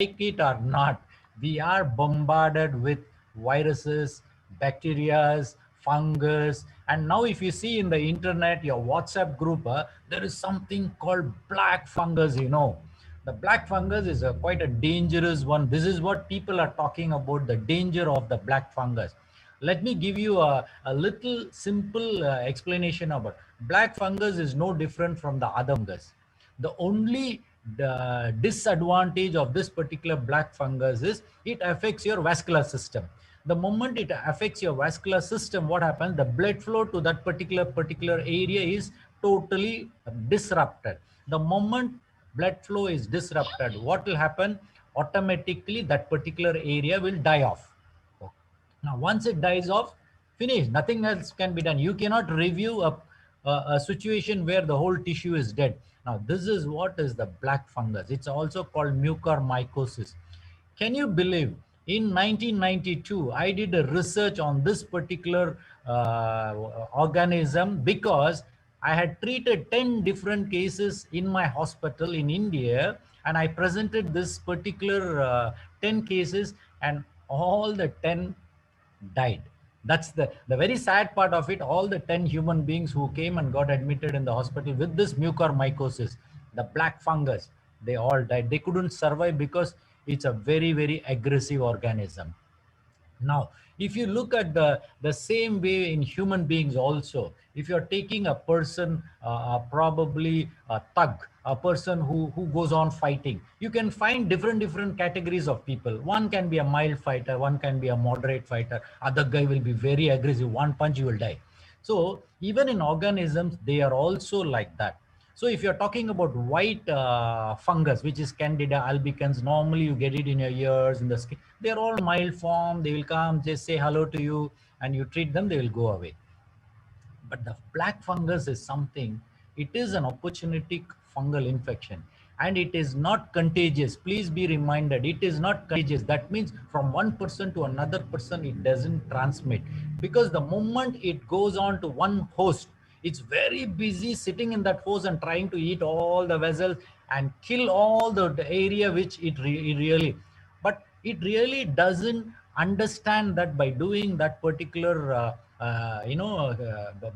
like it or not, we are bombarded with viruses, bacteria, fungus. And now if you see in the internet, your WhatsApp group, there is something called black fungus, The black fungus is quite a dangerous one. This is what people are talking about, the danger of the black fungus. Let me give you a little simple explanation about black fungus is no different from the other fungus. The only disadvantage of this particular black fungus is it affects your vascular system. The moment it affects your vascular system, what happens? The blood flow to that particular area is totally disrupted. The moment blood flow is disrupted, what will happen? Automatically that particular area will die off. Now, once it dies off, finish. Nothing else can be done. You cannot review a situation where the whole tissue is dead. Now, this is what is the black fungus. It's also called mucormycosis. Can you believe in 1992, I did a research on this particular organism because I had treated 10 different cases in my hospital in India, and I presented this particular 10 cases, and all the 10 died. That's the very sad part of it. All the 10 human beings who came and got admitted in the hospital with this mucormycosis, the black fungus, they all died. They couldn't survive because it's a very, very aggressive organism. Now, if you look at the same way in human beings also, if you're taking a person, probably a thug, a person who goes on fighting, you can find different categories of people. One can be a mild fighter, one can be a moderate fighter, other guy will be very aggressive, one punch you will die. So even in organisms, they are also like that. So if you're talking about white fungus, which is Candida albicans, normally you get it in your ears, in the skin. They're all mild form. They will come, just say hello to you, and you treat them, they will go away. But the black fungus is something, it is an opportunistic fungal infection, and it is not contagious. Please be reminded, it is not contagious. That means from one person to another person, it doesn't transmit, because the moment it goes on to one host, it's very busy sitting in that host and trying to eat all the vessels and kill all the area which it really, but it really doesn't understand that by doing that particular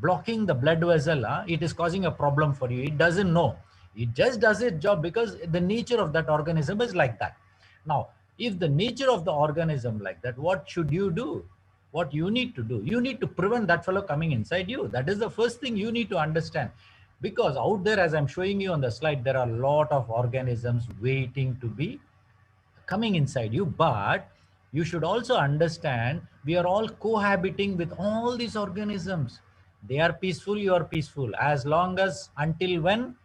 blocking the blood vessel, it is causing a problem for you. It doesn't know. It just does its job because the nature of that organism is like that. Now, if the nature of the organism like that, what should you do? What you need to do? You need to prevent that fellow coming inside you. That is the first thing you need to understand. Because out there, as I'm showing you on the slide, there are a lot of organisms waiting to be coming inside you. But you should also understand, we are all cohabiting with all these organisms. They are peaceful, you are peaceful, as long as until when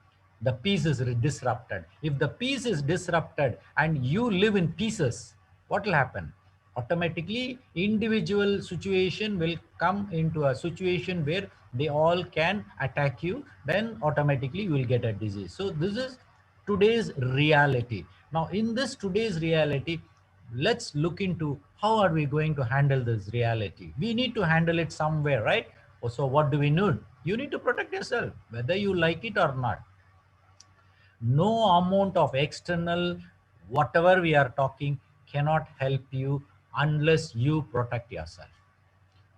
the peace is disrupted. If the peace is disrupted and you live in pieces, what will happen? Automatically individual situation will come into a situation where they all can attack you, then automatically you will get a disease. So this is today's reality. Now, in this today's reality, let's look into how are we going to handle this reality. We need to handle it somewhere, right? So what do we need? You need to protect yourself, whether you like it or not. No amount of external, whatever we are talking, cannot help you unless you protect yourself.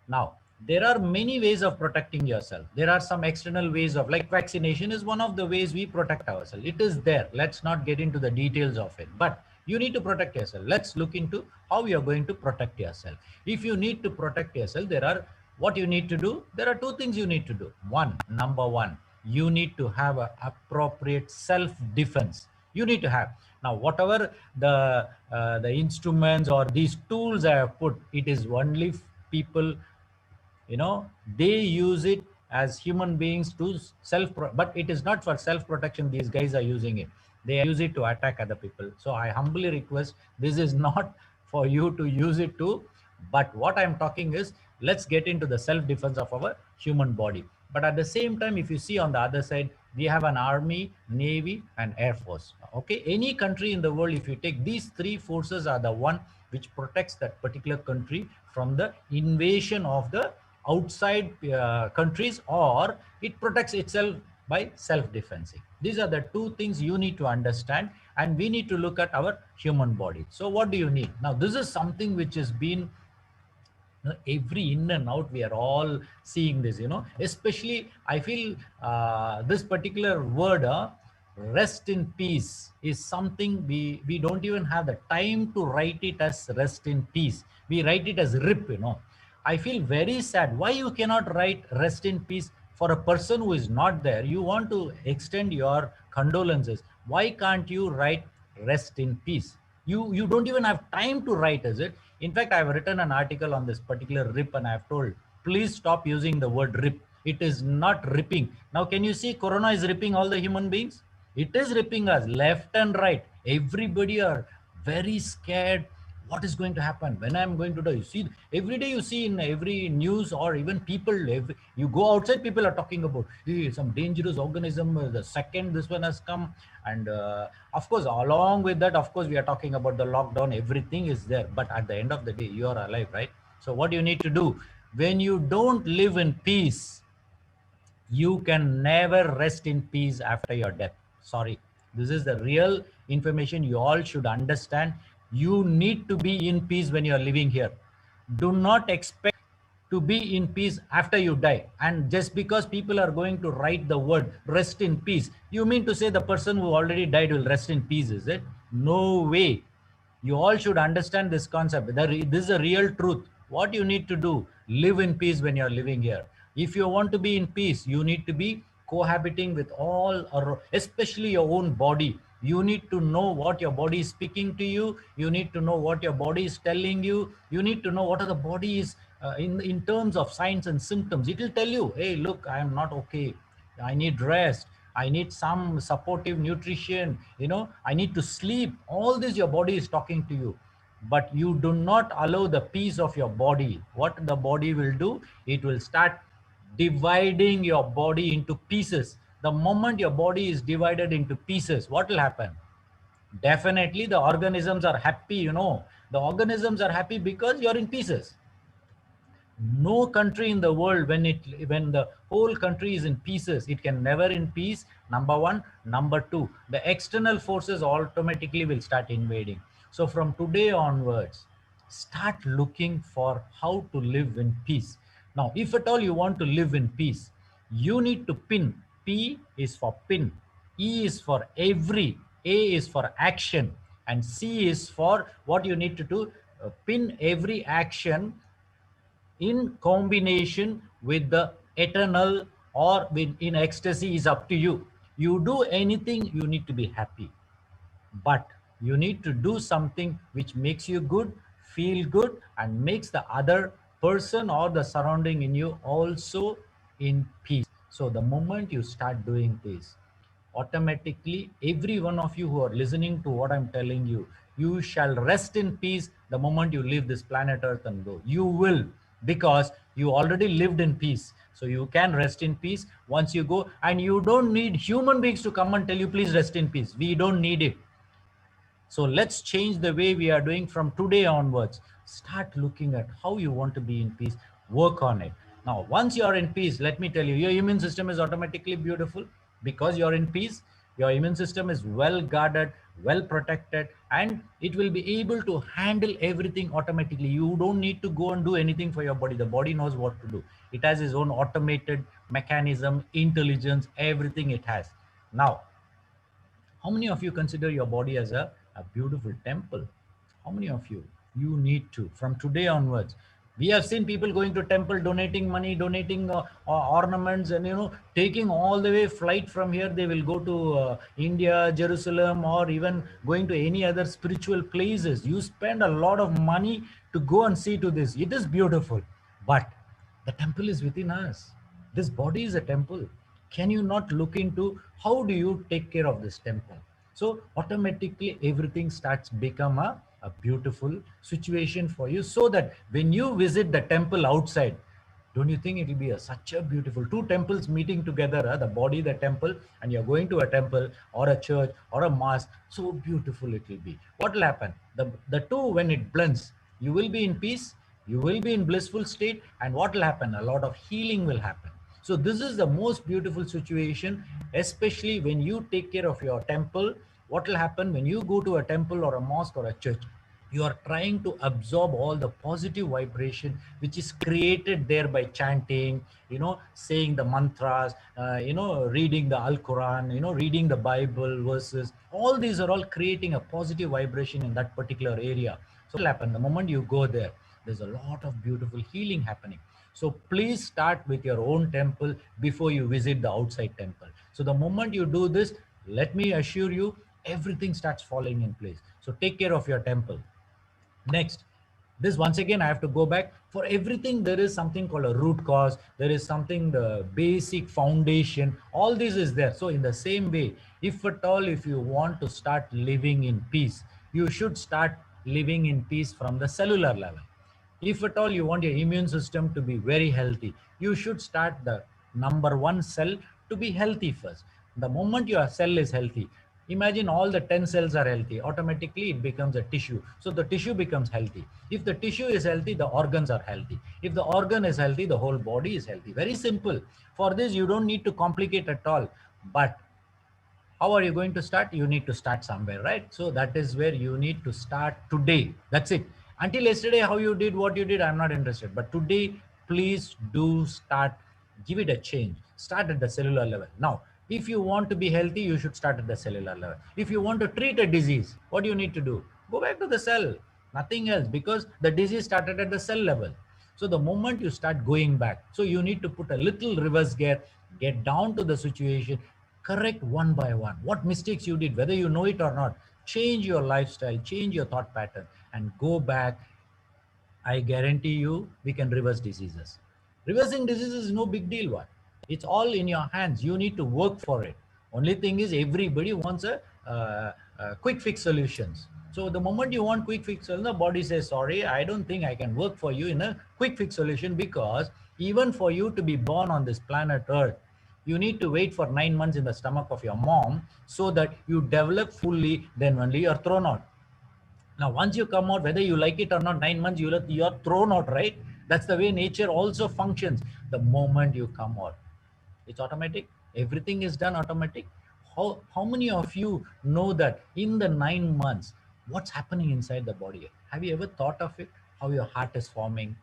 Now, there are many ways of protecting yourself. There are some external ways of, like vaccination is one of the ways we protect ourselves. It is there. Let's not get into the details of it. But you need to protect yourself. Let's look into how you're going to protect yourself. If you need to protect yourself, there are, what you need to do, there are two things you need to do. Number one, you need to have an appropriate self-defense. You need to have. Now, whatever the instruments or these tools I have put, it is only people, they use it as human beings to but it is not for self protection. These guys are using it, they use it to attack other people. So I humbly request, this is not for you to use it to, but what I'm talking is, let's get into the self defense of our human body. But at the same time, if you see on the other side, we have an army, navy, and air force. Okay, any country in the world, if you take these three forces, are the one which protects that particular country from the invasion of the outside countries, or it protects itself by self-defense. These are the two things you need to understand, and we need to look at our human body. So what do you need? Now, this is something which has been, every in and out, we are all seeing this, especially I feel this particular word, rest in peace, is something we don't even have the time to write it as rest in peace. We write it as rip. I feel very sad. Why you cannot write rest in peace for a person who is not there? You want to extend your condolences. Why can't you write rest in peace? You don't even have time to write, is it? In fact, I've written an article on this particular rip, and I've told, please stop using the word rip. It is not ripping. Now, can you see Corona is ripping all the human beings? It is ripping us left and right. Everybody are very scared. What is going to happen? When I'm going to die? You see, every day you see in every news, or even people, you go outside, people are talking about, hey, some dangerous organism. The second this one has come, and of course, along with that, of course, we are talking about the lockdown. Everything is there, but at the end of the day, you are alive, right? So, what you need to do when you don't live in peace, you can never rest in peace after your death. Sorry, this is the real information you all should understand. You need to be in peace when you are living here. Do not expect to be in peace after you die. And just because people are going to write the word rest in peace, you mean to say the person who already died will rest in peace, is it? No way. You all should understand this concept. This is a real truth. What you need to do, live in peace when you're living here. If you want to be in peace, you need to be cohabiting with all, especially your own body. You need to know what your body is speaking to you. You need to know what your body is telling you. You need to know what are the bodies in terms of signs and symptoms. It will tell you, hey, look, I am not okay. I need rest. I need some supportive nutrition. I need to sleep. All this your body is talking to you. But you do not allow the peace of your body. What the body will do, it will start dividing your body into pieces. The moment your body is divided into pieces, what will happen? Definitely the organisms are happy. The organisms are happy because you're in pieces. No country in the world, when the whole country is in pieces, it can never in peace. Number one. Number two, the external forces automatically will start invading. So from today onwards, start looking for how to live in peace. Now, if at all you want to live in peace, you need to pin. P is for pin, E is for every, A is for action, and C is for what you need to do. Pin every action in combination with the eternal, or in ecstasy, is up to you. You do anything, you need to be happy, but you need to do something which makes you good, feel good, and makes the other person or the surrounding in you also in peace. So the moment you start doing this, automatically every one of you who are listening to what I'm telling you, you shall rest in peace the moment you leave this planet earth and go. You will, because you already lived in peace. So you can rest in peace once you go, and you don't need human beings to come and tell you please rest in peace. We don't need it. So let's change the way we are doing from today onwards. Start looking at how you want to be in peace. Work on it. Now, once you are in peace, let me tell you, your immune system is automatically beautiful because you're in peace. Your immune system is well guarded, well protected, and it will be able to handle everything automatically. You don't need to go and do anything for your body. The body knows what to do. It has its own automated mechanism, intelligence, everything it has. Now, how many of you consider your body as a beautiful temple? How many of you? You need to, from today onwards. We have seen people going to temple, donating money, donating ornaments, and taking all the way flight from here. They will go to India, Jerusalem, or even going to any other spiritual places. You spend a lot of money to go and see to this. It is beautiful, but the temple is within us. This body is a temple. Can you not look into how do you take care of this temple? So automatically everything starts become a beautiful situation for you, so that when you visit the temple outside, don't you think it will be such a beautiful two temples meeting together, the body, the temple, and you're going to a temple or a church or a mosque, so beautiful it will be. What will happen? The two, when it blends, you will be in peace, you will be in blissful state, and what will happen? A lot of healing will happen. So this is the most beautiful situation, especially when you take care of your temple. What will happen when you go to a temple or a mosque or a church? You are trying to absorb all the positive vibration which is created there by chanting, saying the mantras, reading the Al Quran, reading the Bible verses. All these are all creating a positive vibration in that particular area. So what will happen the moment you go there? There's a lot of beautiful healing happening. So please start with your own temple before you visit the outside temple. So the moment you do this, let me assure you, everything starts falling in place. So take care of your temple. Next, this once again I have to go back. For everything there is something called a root cause. There is something, the basic foundation. All this is there. So in the same way, if at all, if you want to start living in peace, you should start living in peace from the cellular level. If at all you want your immune system to be very healthy, you should start the number one cell to be healthy first. The moment your cell is healthy, imagine all the 10 cells are healthy, automatically it becomes a tissue. So the tissue becomes healthy. If the tissue is healthy, the organs are healthy. If the organ is healthy, the whole body is healthy. Very simple. For this, you don't need to complicate at all. But how are you going to start? You need to start somewhere, right? So that is where you need to start today. That's it. Until yesterday, how you did, what you did, I'm not interested. But today, please do start. Give it a change. Start at the cellular level. Now, if you want to be healthy, you should start at the cellular level. If you want to treat a disease, what do you need to do? Go back to the cell. Nothing else, because the disease started at the cell level. So the moment you start going back, so you need to put a little reverse gear, get down to the situation, correct one by one what mistakes you did, whether you know it or not. Change your lifestyle, change your thought pattern, and go back. I guarantee you, we can reverse diseases. Reversing diseases is no big deal. What? It's all in your hands. You need to work for it. Only thing is, everybody wants a quick fix solutions. So the moment you want quick fix solution, the body says, "Sorry, I don't think I can work for you in a quick fix solution, because even for you to be born on this planet Earth, you need to wait for 9 months in the stomach of your mom so that you develop fully. Then only you're thrown out. Now, once you come out, whether you like it or not, 9 months you're thrown out, right? That's the way nature also functions. The moment you come out, it's automatic. Everything is done automatic. How many of you know that in the 9 months, what's happening inside the body? Have you ever thought of it? How your heart is forming,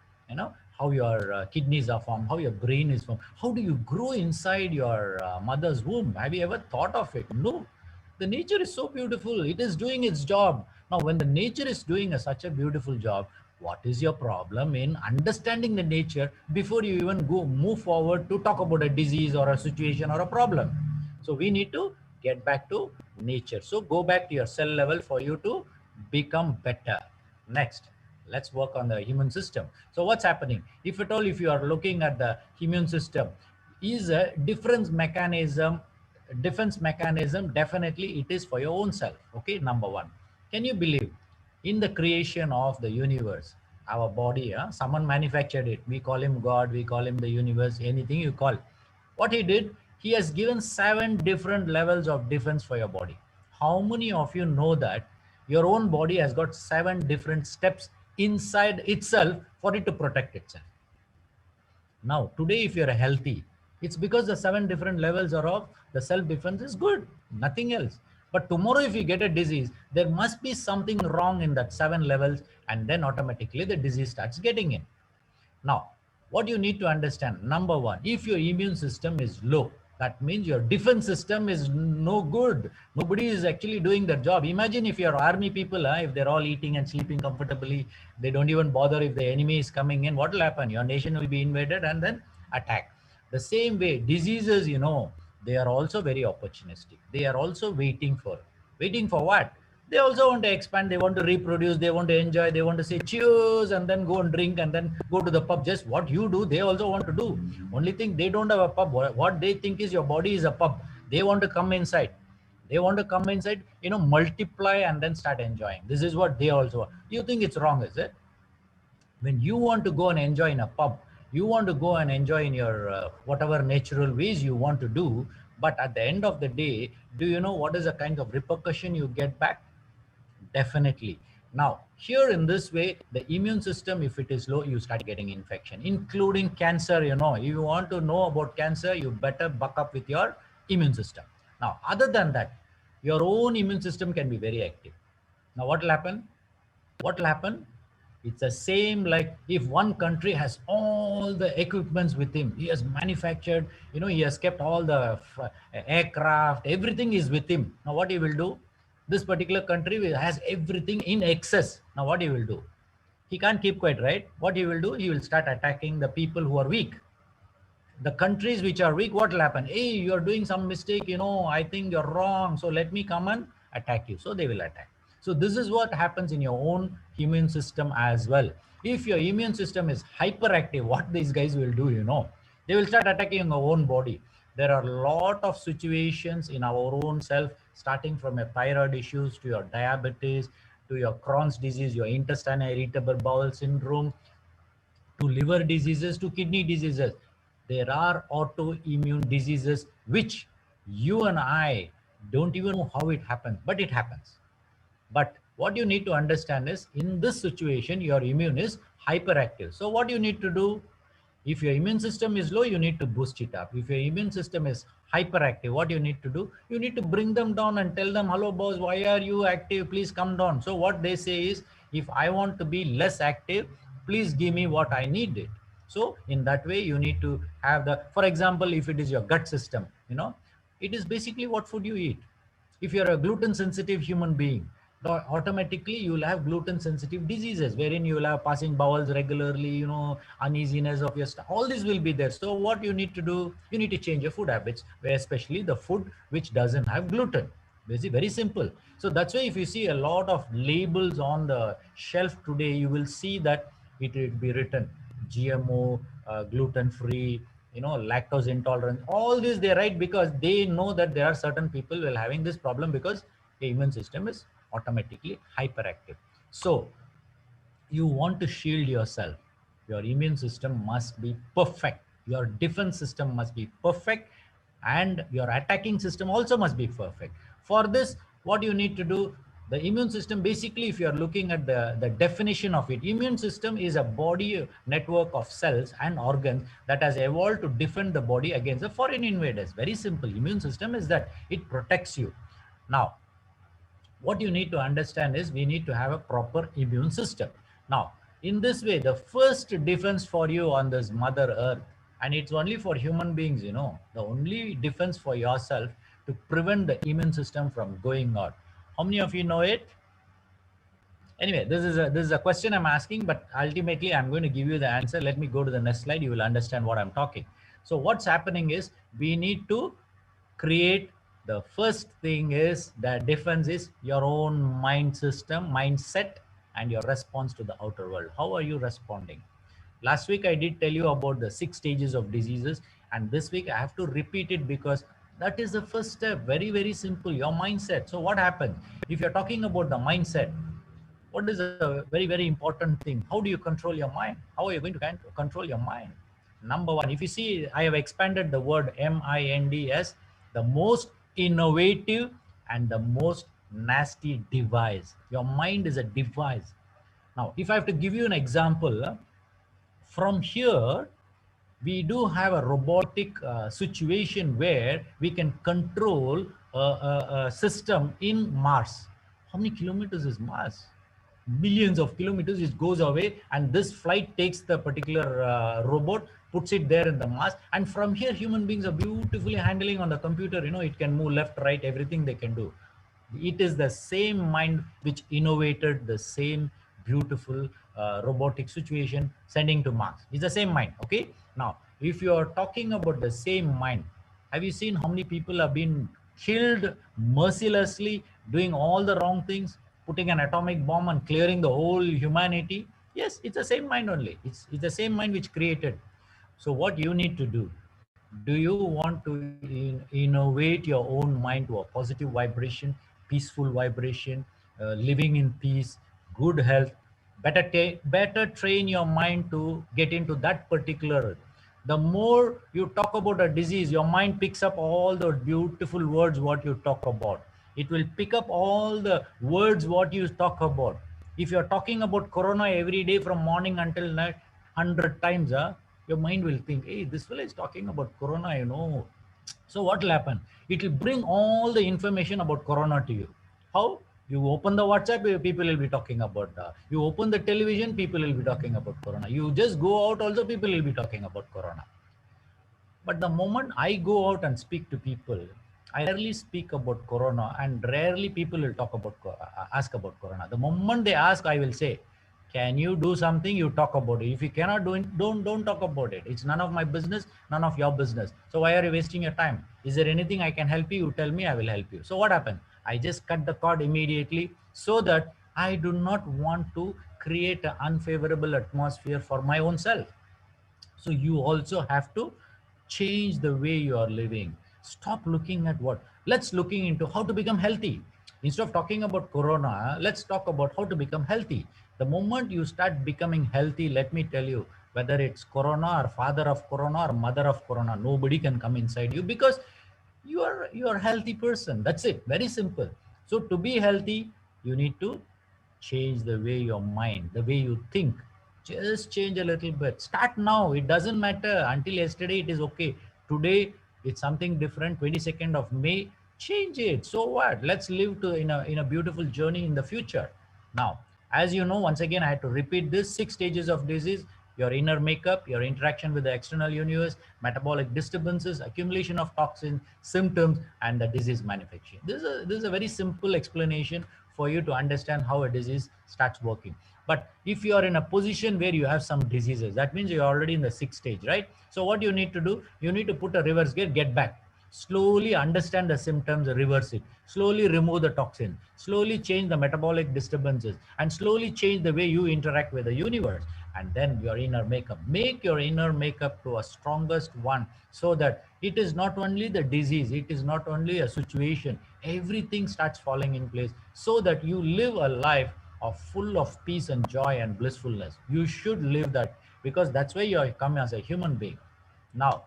how your kidneys are formed, how your brain is formed. How do you grow inside your mother's womb? Have you ever thought of it? No. The nature is so beautiful. It is doing its job. Now, when the nature is doing such a beautiful job, what is your problem in understanding the nature before you even go move forward to talk about a disease or a situation or a problem? So we need to get back to nature. So go back to your cell level for you to become better. Next, let's work on the immune system. So what's happening? If at all, if you are looking at the immune system, is a defense mechanism. Definitely it is for your own self. Okay, number one. Can you believe, in the creation of the universe, our body, someone manufactured it. We call him God, we call him the universe, anything you call. What he did, he has given 7 different levels of defense for your body. How many of you know that your own body has got 7 different steps inside itself for it to protect itself? Now, today, if you're healthy, it's because the 7 different levels are of the self defense is good, nothing else. But tomorrow, if you get a disease, there must be something wrong in that 7 levels, and then automatically the disease starts getting in. Now, what you need to understand, number one, if your immune system is low, that means your defense system is no good. Nobody is actually doing their job. Imagine if your army people, if they're all eating and sleeping comfortably, they don't even bother if the enemy is coming in, what will happen? Your nation will be invaded and then attacked. The same way, diseases, they are also very opportunistic. They are also waiting for what? They also want to expand, they want to reproduce, they want to enjoy, they want to say cheers and then go and drink and then go to the pub. Just what you do, they also want to do. Only thing, they don't have a pub. What they think is your body is a pub. They want to come inside. They want to come inside, multiply and then start enjoying. This is what they also want. You think it's wrong, is it? When you want to go and enjoy in a pub, you want to go and enjoy in your whatever natural ways you want to do, but at the end of the day, do you know what is the kind of repercussion you get back? Definitely, Now, here in this way, the immune system, if it is low, you start getting infection, including cancer. If you want to know about cancer, you better buck up with your immune system. Now, other than that, your own immune system can be very active. Now, what will happen? What will happen? It's the same like if one country has all the equipments with him, he has manufactured, he has kept all the aircraft, everything is with him. Now what he will do, this particular country has everything in excess. Now what he will do, he can't keep quiet, right? What he will do, he will start attacking the people who are weak. The countries which are weak, what will happen? Hey, you're doing some mistake, I think you're wrong, so let me come and attack you. So they will attack. So this is what happens in your own immune system as well. If your immune system is hyperactive, what these guys will do, they will start attacking your own body. There are a lot of situations in our own self, starting from your thyroid issues to your diabetes, to your Crohn's disease, your intestinal irritable bowel syndrome, to liver diseases, to kidney diseases. There are autoimmune diseases which you and I don't even know how it happens, but it happens. But what you need to understand is in this situation, your immune is hyperactive. So what you need to do, if your immune system is low, you need to boost it up. If your immune system is hyperactive, what you need to do, you need to bring them down and tell them, hello boss, why are you active? Please come down. So what they say is, if I want to be less active, please give me what I needed. So in that way, you need to have for example, if it is your gut system, it is basically what food you eat. If you're a gluten sensitive human being, automatically you will have gluten sensitive diseases, wherein you will have passing bowels regularly, uneasiness of your stomach. All this will be there. So what you need to do, you need to change your food habits, where especially the food which doesn't have gluten. Basically very simple. So that's why if you see a lot of labels on the shelf today, you will see that it will be written GMO, gluten free, lactose intolerant. All this they write because they know that there are certain people will having this problem because the immune system is automatically hyperactive. So you want to shield yourself. Your immune system must be perfect. Your defense system must be perfect, and your attacking system also must be perfect. For this, what you need to do, the immune system, basically, if you are looking at the definition of it, immune system is a body network of cells and organs that has evolved to defend the body against the foreign invaders. Very simple. Immune system is that it protects you. Now, what you need to understand is we need to have a proper immune system. Now, in this way, the first defense for you on this Mother Earth, and it's only for human beings, the only defense for yourself to prevent the immune system from going out. How many of you know it? Anyway, this is a question I'm asking, but ultimately I'm going to give you the answer. Let me go to the next slide. You will understand what I'm talking. So what's happening is we need to create, the first thing is the defense is your own mind system, mindset, and your response to the outer world. How are you responding? Last week I did tell you about the 6 stages of diseases, and this week I have to repeat it because that is the first step. Very, very simple. Your mindset. So what happens if you're talking about the mindset? What is a very, very important thing? How do you control your mind? How are you going to control your mind? Number one, if you see, I have expanded the word MIND as the most innovative and the most nasty device. Your mind is a device. Now, if I have to give you an example, from here, we do have a robotic situation where we can control a system in Mars. How many kilometers is Mars? Millions of kilometers. It goes away, and this flight takes the particular robot, puts it there in the Mars, and from here human beings are beautifully handling on the computer. It can move left, right, everything they can do. It is the same mind which innovated the same beautiful robotic situation sending to Mars. It's the same mind. Okay. Now, if you are talking about the same mind, have you seen how many people have been killed mercilessly, doing all the wrong things, putting an atomic bomb and clearing the whole humanity? Yes, it's the same mind only. It's the same mind which created. So what you need to do, do you want to innovate your own mind to a positive vibration, peaceful vibration, living in peace, good health? Better train your mind to get into that particular. The more you talk about a disease, your mind picks up all the beautiful words what you talk about. It will pick up all the words what you talk about. If you're talking about corona every day from morning until night 100 times, your mind will think, hey, this fellow is talking about corona, So what will happen? It will bring all the information about corona to you. How? You open the WhatsApp, people will be talking about. You open the television, people will be talking about corona. You just go out, also people will be talking about corona. But the moment I go out and speak to people, I rarely speak about corona, and rarely people will talk about ask about corona. The moment they ask, I will say, "Can you do something?" You talk about it. If you cannot do it, don't talk about it. It's none of my business, none of your business. So why are you wasting your time? Is there anything I can help you? You tell me, I will help you. So what happened? I just cut the cord immediately so that I do not want to create an unfavorable atmosphere for my own self. So you also have to change the way you are living. Stop looking at what. Let's looking into how to become healthy. Instead of talking about corona, let's talk about how to become healthy. The moment you start becoming healthy, let me tell you, whether it's corona or father of corona or mother of corona, nobody can come inside you, because you are a healthy person. That's it. Very simple. So to be healthy, you need to change the way your mind, the way you think. Just change a little bit. Start now. It doesn't matter. Until yesterday, it is okay. Today, it's something different. 22nd of May, change it. So what? Let's live in a beautiful journey in the future. Now, as you know, once again, I had to repeat this: 6 stages of disease: your inner makeup, your interaction with the external universe, metabolic disturbances, accumulation of toxins, symptoms, and the disease manifestation. This is a very simple explanation for you to understand how a disease starts working. But if you are in a position where you have some diseases, that means you're already in the sixth stage, right? So what you need to do, you need to put a reverse gear, get back. Slowly understand the symptoms, reverse it. Slowly remove the toxin. Slowly change the metabolic disturbances, and slowly change the way you interact with the universe. And then your inner makeup. Make your inner makeup to a strongest one, so that it is not only the disease, it is not only a situation. Everything starts falling in place, so that you live a life of full of peace and joy and blissfulness. You should live that, because that's where you come as a human being. Now,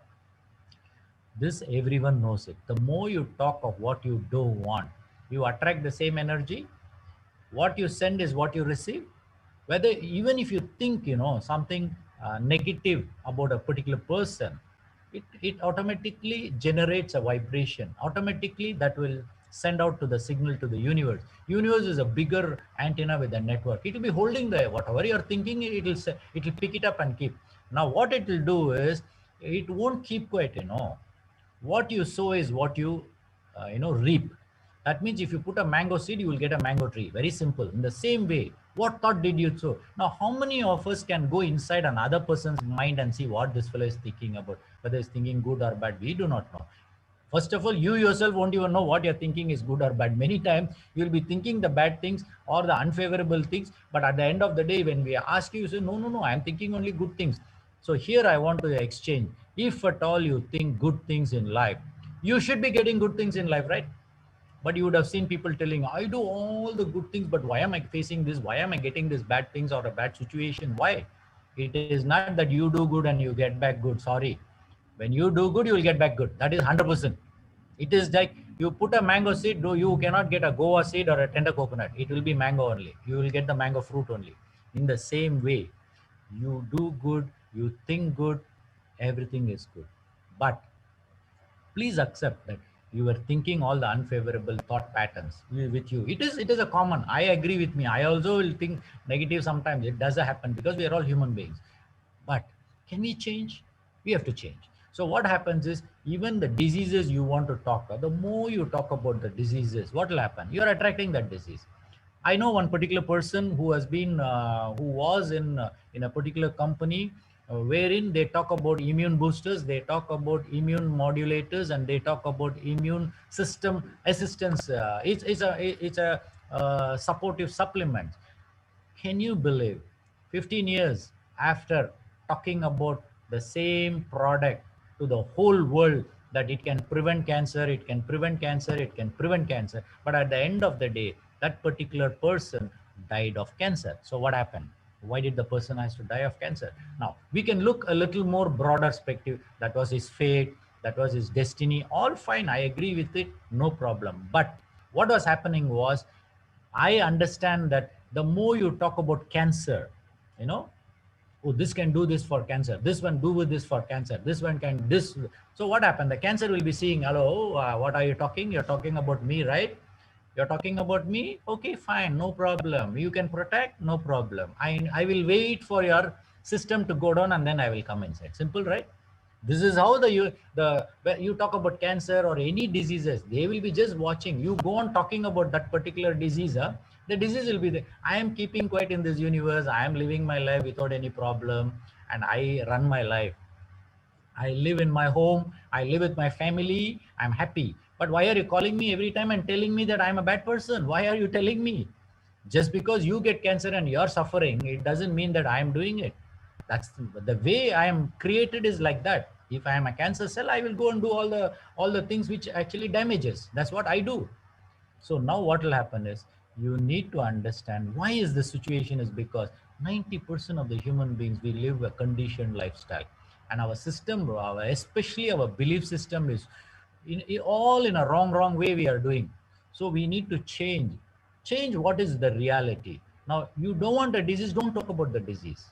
this everyone knows it. The more you talk of what you don't want, you attract the same energy. What you send is what you receive. Whether even if you think something negative about a particular person, it automatically generates a vibration. Automatically that will send out to the signal to the universe. Universe is a bigger antenna with a network. It will be holding the whatever you're thinking, it will pick it up and keep. Now what it will do is, it won't keep quiet. What you sow is what you reap. That means if you put a mango seed, you will get a mango tree. Very simple. In the same way, what thought did you sow? Now how many of us can go inside another person's mind and see what this fellow is thinking about, whether he's thinking good or bad? We do not know. First of all, you yourself won't even know what you're thinking is good or bad. Many times you'll be thinking the bad things or the unfavorable things, but at the end of the day, when we ask you, you say, no, no, no, I'm thinking only good things. So here I want to exchange. If at all you think good things in life, you should be getting good things in life, right? But you would have seen people telling, I do all the good things, but why am I facing this? Why am I getting this bad things or a bad situation? Why? It is not that you do good and you get back good. Sorry. When you do good, you will get back good. That is 100%. It is like you put a mango seed, you cannot get a guava seed or a tender coconut. It will be mango only. You will get the mango fruit only. In the same way, you do good, you think good, everything is good. But please accept that you were thinking all the unfavorable thought patterns with you. It is a common. I agree with me. I also will think negative sometimes. It does happen because we are all human beings. But can we change? We have to change. So what happens is, even the diseases you want to talk about, the more you talk about the diseases, what will happen? You are attracting that disease. I know one particular person who has been, who was in a particular company, wherein they talk about immune boosters, they talk about immune modulators, and they talk about immune system assistance. It's a supportive supplement. Can you believe 15 years after talking about the same product to the whole world, that it can prevent cancer, it can prevent cancer, it can prevent cancer, but at the end of the day, that particular person died of cancer. So what happened? Why did the person has to die of cancer? Now we can look a little more broader perspective. That was his fate, that was his destiny. All fine, I agree with it, no problem. But what was happening was, I understand that The more you talk about cancer, you know, oh, this can do this for cancer, this one do with this for cancer, this one can this. So what happened? The cancer will be seeing, hello, what are you talking? You're talking about me, right? You're talking about me. Okay, fine, no problem. You can protect, no problem. I will wait for your system to go down and then I will come inside. Simple, right? This is how when you talk about cancer or any diseases, they will be just watching. You go on talking about that particular disease, the disease will be there. I am keeping quiet in this universe. I am living my life without any problem, and I run my life. I live in my home. I live with my family. I'm happy. But why are you calling me every time and telling me that I'm a bad person? Why are you telling me? Just because you get cancer and you're suffering, it doesn't mean that I'm doing it. That's the way I am created is like that. If I am a cancer cell, I will go and do all the things which actually damages. That's what I do. So now what will happen is you need to understand why is the situation is because 90% of the human beings, we live a conditioned lifestyle, and our system, especially our belief system is all in a wrong way we are doing. So we need to change what is the reality. Now you don't want a disease, don't talk about the disease.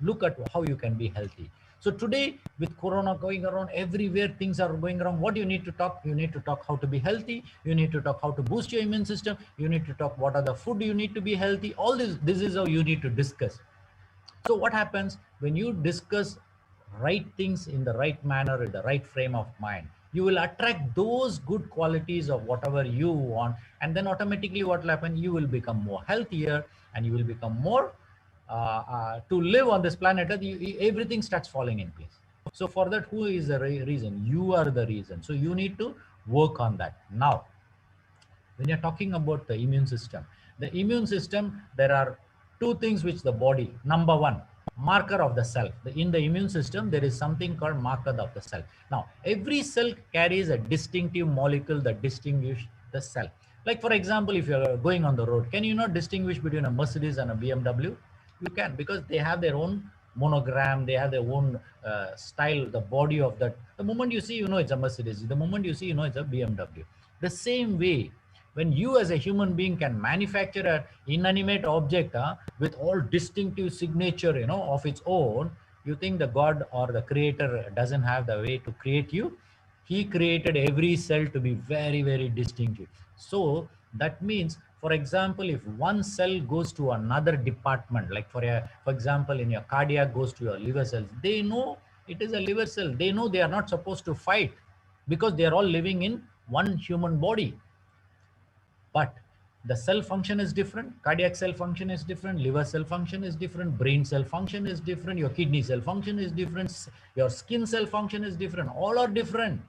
Look at how you can be healthy. So today, with corona going around everywhere, things are going around. What you need to talk? You need to talk how to be healthy. You need to talk how to boost your immune system. You need to talk what are the food you need to be healthy. All this is how you need to discuss. So what happens when you discuss right things in the right manner, in the right frame of mind? You will attract those good qualities of whatever you want, and then automatically what will happen? You will become more healthier, and you will become more to live on this planet. Everything starts falling in place. So for that, who is the reason? You are the reason. So you need to work on that. Now, when you're talking about the immune system, there are two things which the body, number one, marker of the cell. In the immune system, there is something called marker of the cell. Now every cell carries a distinctive molecule that distinguish the cell. Like for example, if you're going on the road, can you not distinguish between a Mercedes and a BMW? You can, because they have their own monogram, they have their own style, the body of that. The moment you see, you know it's a Mercedes. The moment you see, you know it's a BMW. The same way, when you as a human being can manufacture an inanimate object with all distinctive signature, of its own, you think the God or the creator doesn't have the way to create you? He created every cell to be very, very distinctive. So that means, for example, if one cell goes to another department, like for example, in your cardiac goes to your liver cells, they know it is a liver cell. They know they are not supposed to fight because they are all living in one human body. But the cell function is different. Cardiac cell function is different. Liver cell function is different. Brain cell function is different. Your kidney cell function is different. Your skin cell function is different. All are different.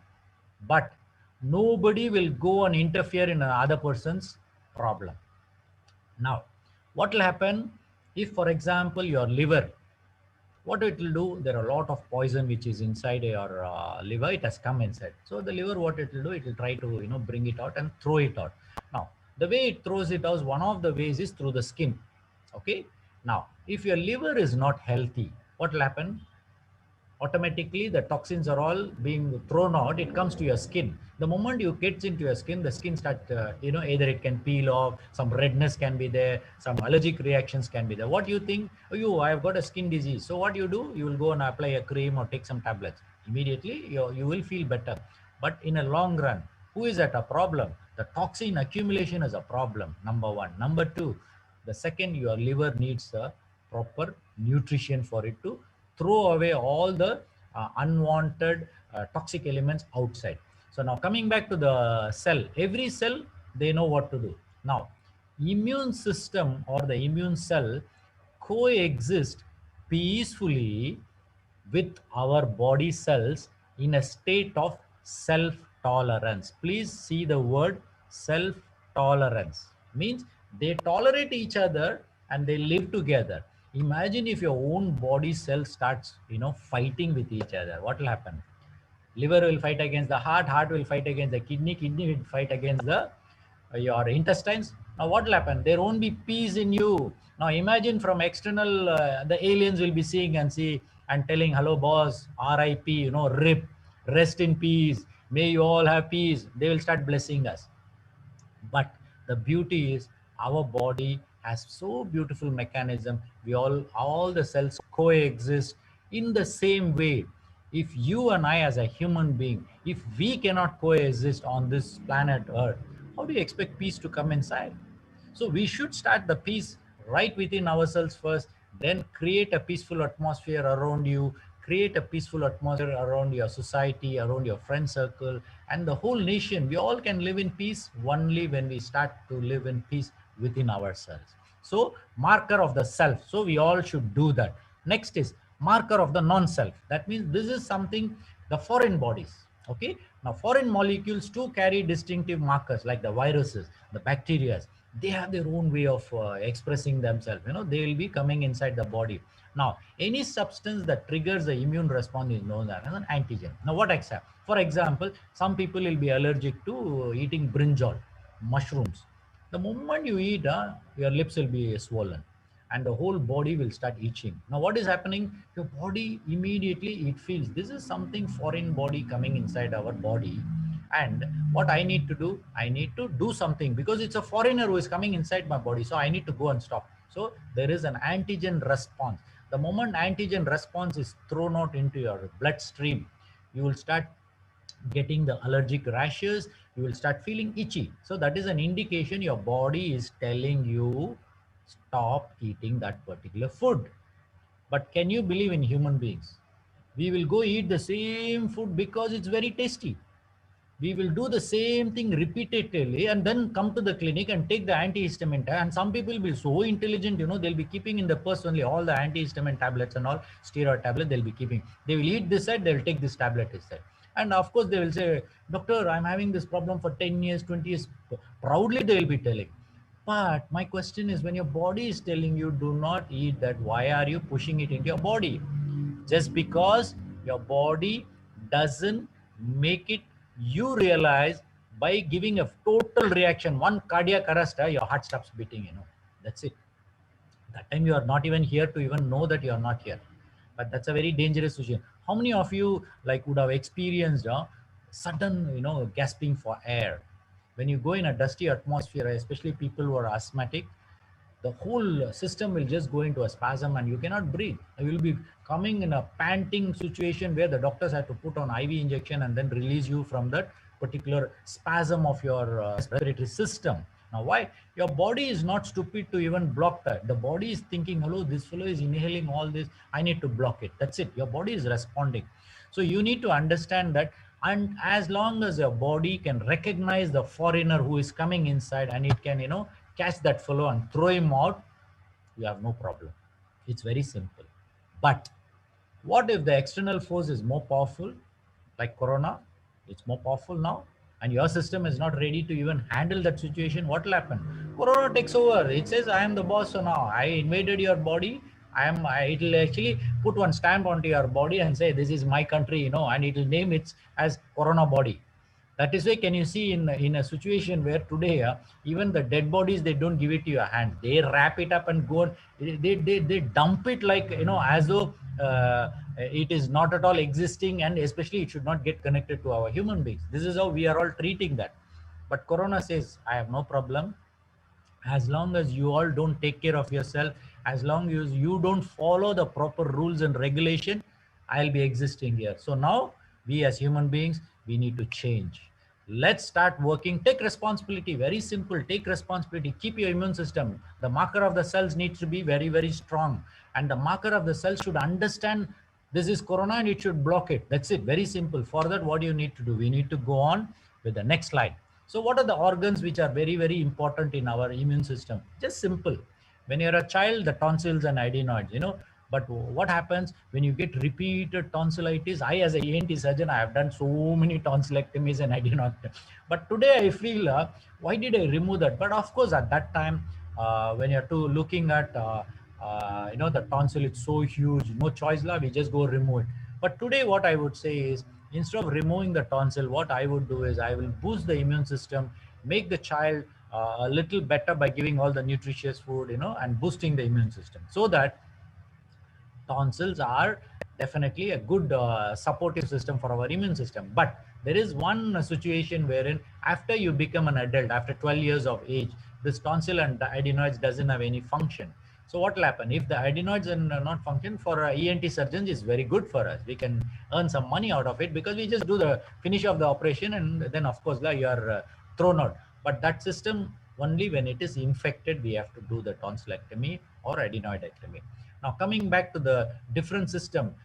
But nobody will go and interfere in another person's problem. Now, what will happen if, for example, your liver, what it will do, there are a lot of poison which is inside your liver. It has come inside. So the liver, what it will do, it will try to bring it out and throw it out. Now the way it throws it out, one of the ways is through the skin. Okay. Now if your liver is not healthy, what will happen? Automatically the toxins are all being thrown out. It comes to your skin. The moment you gets into your skin, the skin start either it can peel off, some redness can be there, some allergic reactions can be there. What you think? Oh, I've got a skin disease. So what you do, you will go and apply a cream or take some tablets. Immediately you will feel better. But in a long run, who is at a problem? The toxin accumulation is a problem, number one. Number two, the second, your liver needs a proper nutrition for it to throw away all the unwanted toxic elements outside. So now coming back to the cell, every cell, they know what to do. Now immune system or the immune cell coexist peacefully with our body cells in a state of self tolerance. Please see the word self tolerance. Means they tolerate each other and they live together. Imagine if your own body cell starts fighting with each other, what will happen? Liver will fight against the heart will fight against the kidney will fight against the your intestines. Now what will happen? There won't be peace in you. Now imagine from external, the aliens will be seeing and see and telling, hello boss, RIP, rip, rest in peace, may you all have peace. They will start blessing us. But the beauty is our body has so beautiful mechanism. We all the cells coexist in the same way. If you and I as a human being, if we cannot coexist on this planet Earth, how do you expect peace to come inside? So we should start the peace right within ourselves first, then create a peaceful atmosphere around you, create a peaceful atmosphere around your society, around your friend circle, and the whole nation. We all can live in peace only when we start to live in peace within ourselves. So, marker of the self. So, we all should do that. Next is marker of the non-self. That means this is something, the foreign bodies. Okay. Now, foreign molecules too carry distinctive markers like the viruses, the bacteria. They have their own way of expressing themselves. They will be coming inside the body. Now, any substance that triggers the immune response is known as an antigen. Now, what example? For example, some people will be allergic to eating brinjal, mushrooms. The moment you eat, your lips will be swollen and the whole body will start itching. Now, what is happening? Your body immediately it feels this is something foreign body coming inside our body. And what I need to do, I need to do something because it's a foreigner who is coming inside my body. So I need to go and stop. So there is an antigen response. The moment antigen response is thrown out into your bloodstream, you will start getting the allergic rashes, you will start feeling itchy. So that is an indication your body is telling you stop eating that particular food. But can you believe in human beings? We will go eat the same food because it's very tasty. We will do the same thing repeatedly and then come to the clinic and take the antihistamine. And some people will be so intelligent, they'll be keeping in the purse only all the antihistamine tablets and all steroid tablet they'll be keeping. They will eat this side, they'll take this tablet instead. And of course they will say, doctor, I'm having this problem for 10 years, 20 years. Proudly they will be telling. But my question is, when your body is telling you do not eat that, why are you pushing it into your body? Just because your body doesn't make it, you realize by giving a total reaction, one cardiac arrest, your heart stops beating. That's it. That time you are not even here to even know that you are not here. But that's a very dangerous situation. How many of you like would have experienced sudden gasping for air when you go in a dusty atmosphere, especially people who are asthmatic? The whole system will just go into a spasm and you cannot breathe. You will be coming in a panting situation where the doctors have to put on IV injection and then release you from that particular spasm of your respiratory system. Now, why? Your body is not stupid to even block that. The body is thinking, hello, this fellow is inhaling all this. I need to block it. That's it. Your body is responding. So you need to understand that. And as long as your body can recognize the foreigner who is coming inside and it can, catch that fellow and throw him out, you have no problem. It's very simple. But what if the external force is more powerful, like Corona? It's more powerful now, and your system is not ready to even handle that situation. What will happen? Corona takes over. It says, I am the boss, so now I invaded your body. It will actually put one stamp onto your body and say, this is my country, and it will name it as Corona body. That is why can you see in a situation where today even the dead bodies, they don't give it to your hand. They wrap it up and go on. They dump it like as though it is not at all existing, and especially it should not get connected to our human beings. This is how we are all treating that. But Corona says, I have no problem as long as you all don't take care of yourself, as long as you don't follow the proper rules and regulation, I'll be existing here. So now we as human beings, we need to change. Let's start working. Take responsibility. Very simple. Take responsibility. Keep your immune system. The marker of the cells needs to be very, very strong. And the marker of the cells should understand this is Corona and it should block it. That's it. Very simple. For that, what do you need to do? We need to go on with the next slide. So what are the organs which are very, very important in our immune system? Just simple. When you're a child, the tonsils and adenoids, but what happens when you get repeated tonsillitis? I, as a ENT surgeon, I have done so many tonsillectomies and adenoids. But today I feel, why did I remove that? But of course, at that time, when you're looking at, the tonsil, it's so huge, no choice, we just go remove it. But today, what I would say is, instead of removing the tonsil, what I would do is I will boost the immune system, make the child a little better by giving all the nutritious food, and boosting the immune system, so that tonsils are definitely a good supportive system for our immune system. But there is one situation wherein after you become an adult, after 12 years of age, this tonsil and the adenoids doesn't have any function. So what will happen if the adenoids are not function? For ENT surgeons is very good for us. We can earn some money out of it because we just do the finish of the operation, and then of course you are thrown out. But that system, only when it is infected we have to do the tonsillectomy or adenoidectomy. Now coming back to the different system,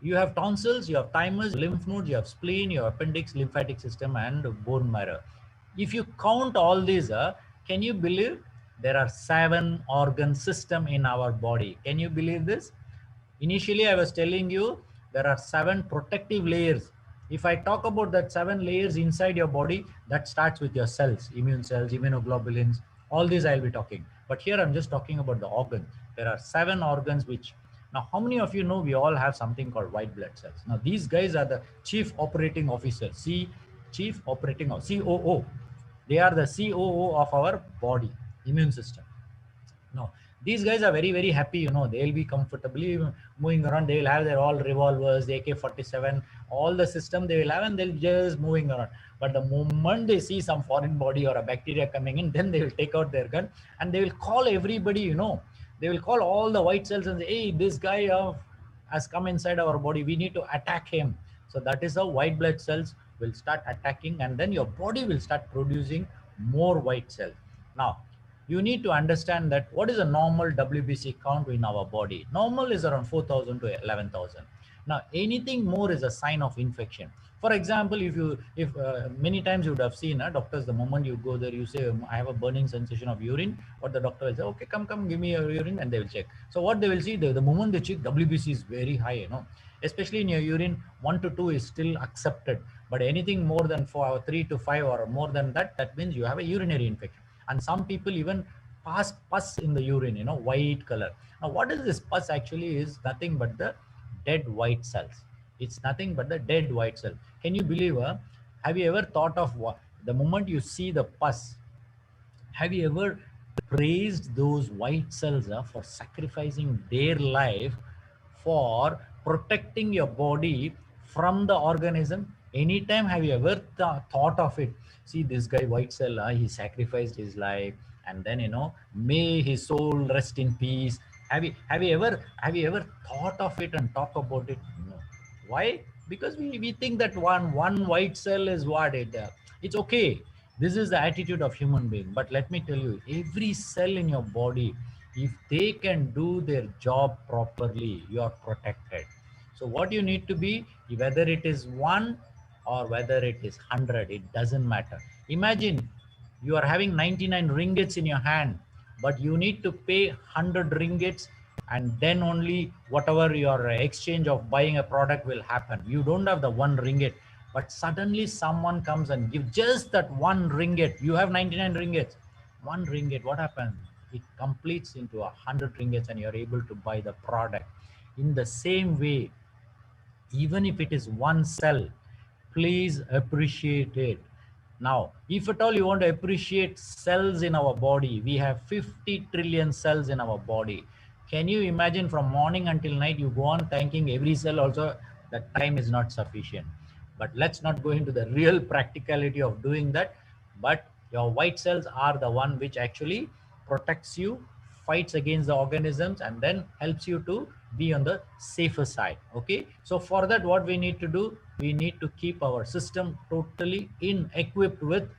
you have tonsils, you have thymus, lymph nodes, you have spleen, your appendix, lymphatic system, and bone marrow. If you count all these, can you believe there are 7 organ system in our body? Can you believe this? Initially, I was telling you there are 7 protective layers. If I talk about that 7 layers inside your body, that starts with your cells, immune cells, immunoglobulins, all these I'll be talking. But here I'm just talking about the organs. There are 7 organs which, now how many of you know we all have something called white blood cells? Now these guys are the chief operating officer, chief operating COO. They are the COO of our body, immune system. No, these guys are very, very happy. They'll be comfortably moving around. They will have their all revolvers, the AK-47, all the system they will have, and they'll just moving around. But the moment they see some foreign body or a bacteria coming in, then they will take out their gun and they will call everybody. They will call all the white cells and say, "Hey, this guy has come inside our body. We need to attack him." So that is how white blood cells will start attacking, and then your body will start producing more white cells. Now you need to understand that what is a normal WBC count in our body. Normal is around 4,000 to 11,000. Now anything more is a sign of infection. For example, if many times you would have seen doctors, the moment you go there, you say, I have a burning sensation of urine. What the doctor will say, okay, come give me your urine, and they will check. So what they will see, the moment they check, WBC is very high, especially in your urine. 1 to 2 is still accepted, but anything more than 4 or 3 to 5 or more than that, that means you have a urinary infection. And some people even pass pus in the urine, white color. Now what is this pus? Actually is nothing but the dead white cells. It's nothing but the dead white cell. Can you believe, have you ever thought of what the moment you see the pus, have you ever praised those white cells for sacrificing their life for protecting your body from the organism? Anytime have you ever thought of it? See, this guy white cell, he sacrificed his life, and then may his soul rest in peace. Have you ever thought of it and talk about it? No. Why? Because we think that one white cell is what it's okay. This is the attitude of human being. But let me tell you, every cell in your body, if they can do their job properly, you are protected. So what you need to be, whether it is 1 or whether it is 100, it doesn't matter. Imagine you are having 99 ringgits in your hand, but you need to pay 100 ringgits, and then only whatever your exchange of buying a product will happen. You don't have the 1 ringgit, but suddenly someone comes and gives just that 1 ringgit. You have 99 ringgits. 1 ringgit, what happens? It completes into 100 ringgits, and you're able to buy the product. In the same way, even if it is 1 cell, please appreciate it. Now if at all you want to appreciate cells in our body, we have 50 trillion cells in our body. Can you imagine, from morning until night you go on thanking every cell? Also, the time is not sufficient. But let's not go into the real practicality of doing that. But your white cells are the one which actually protects you, fights against the organisms, and then helps you to be on the safer side. Okay, so for that, what we need to do, we need to keep our system totally equipped with,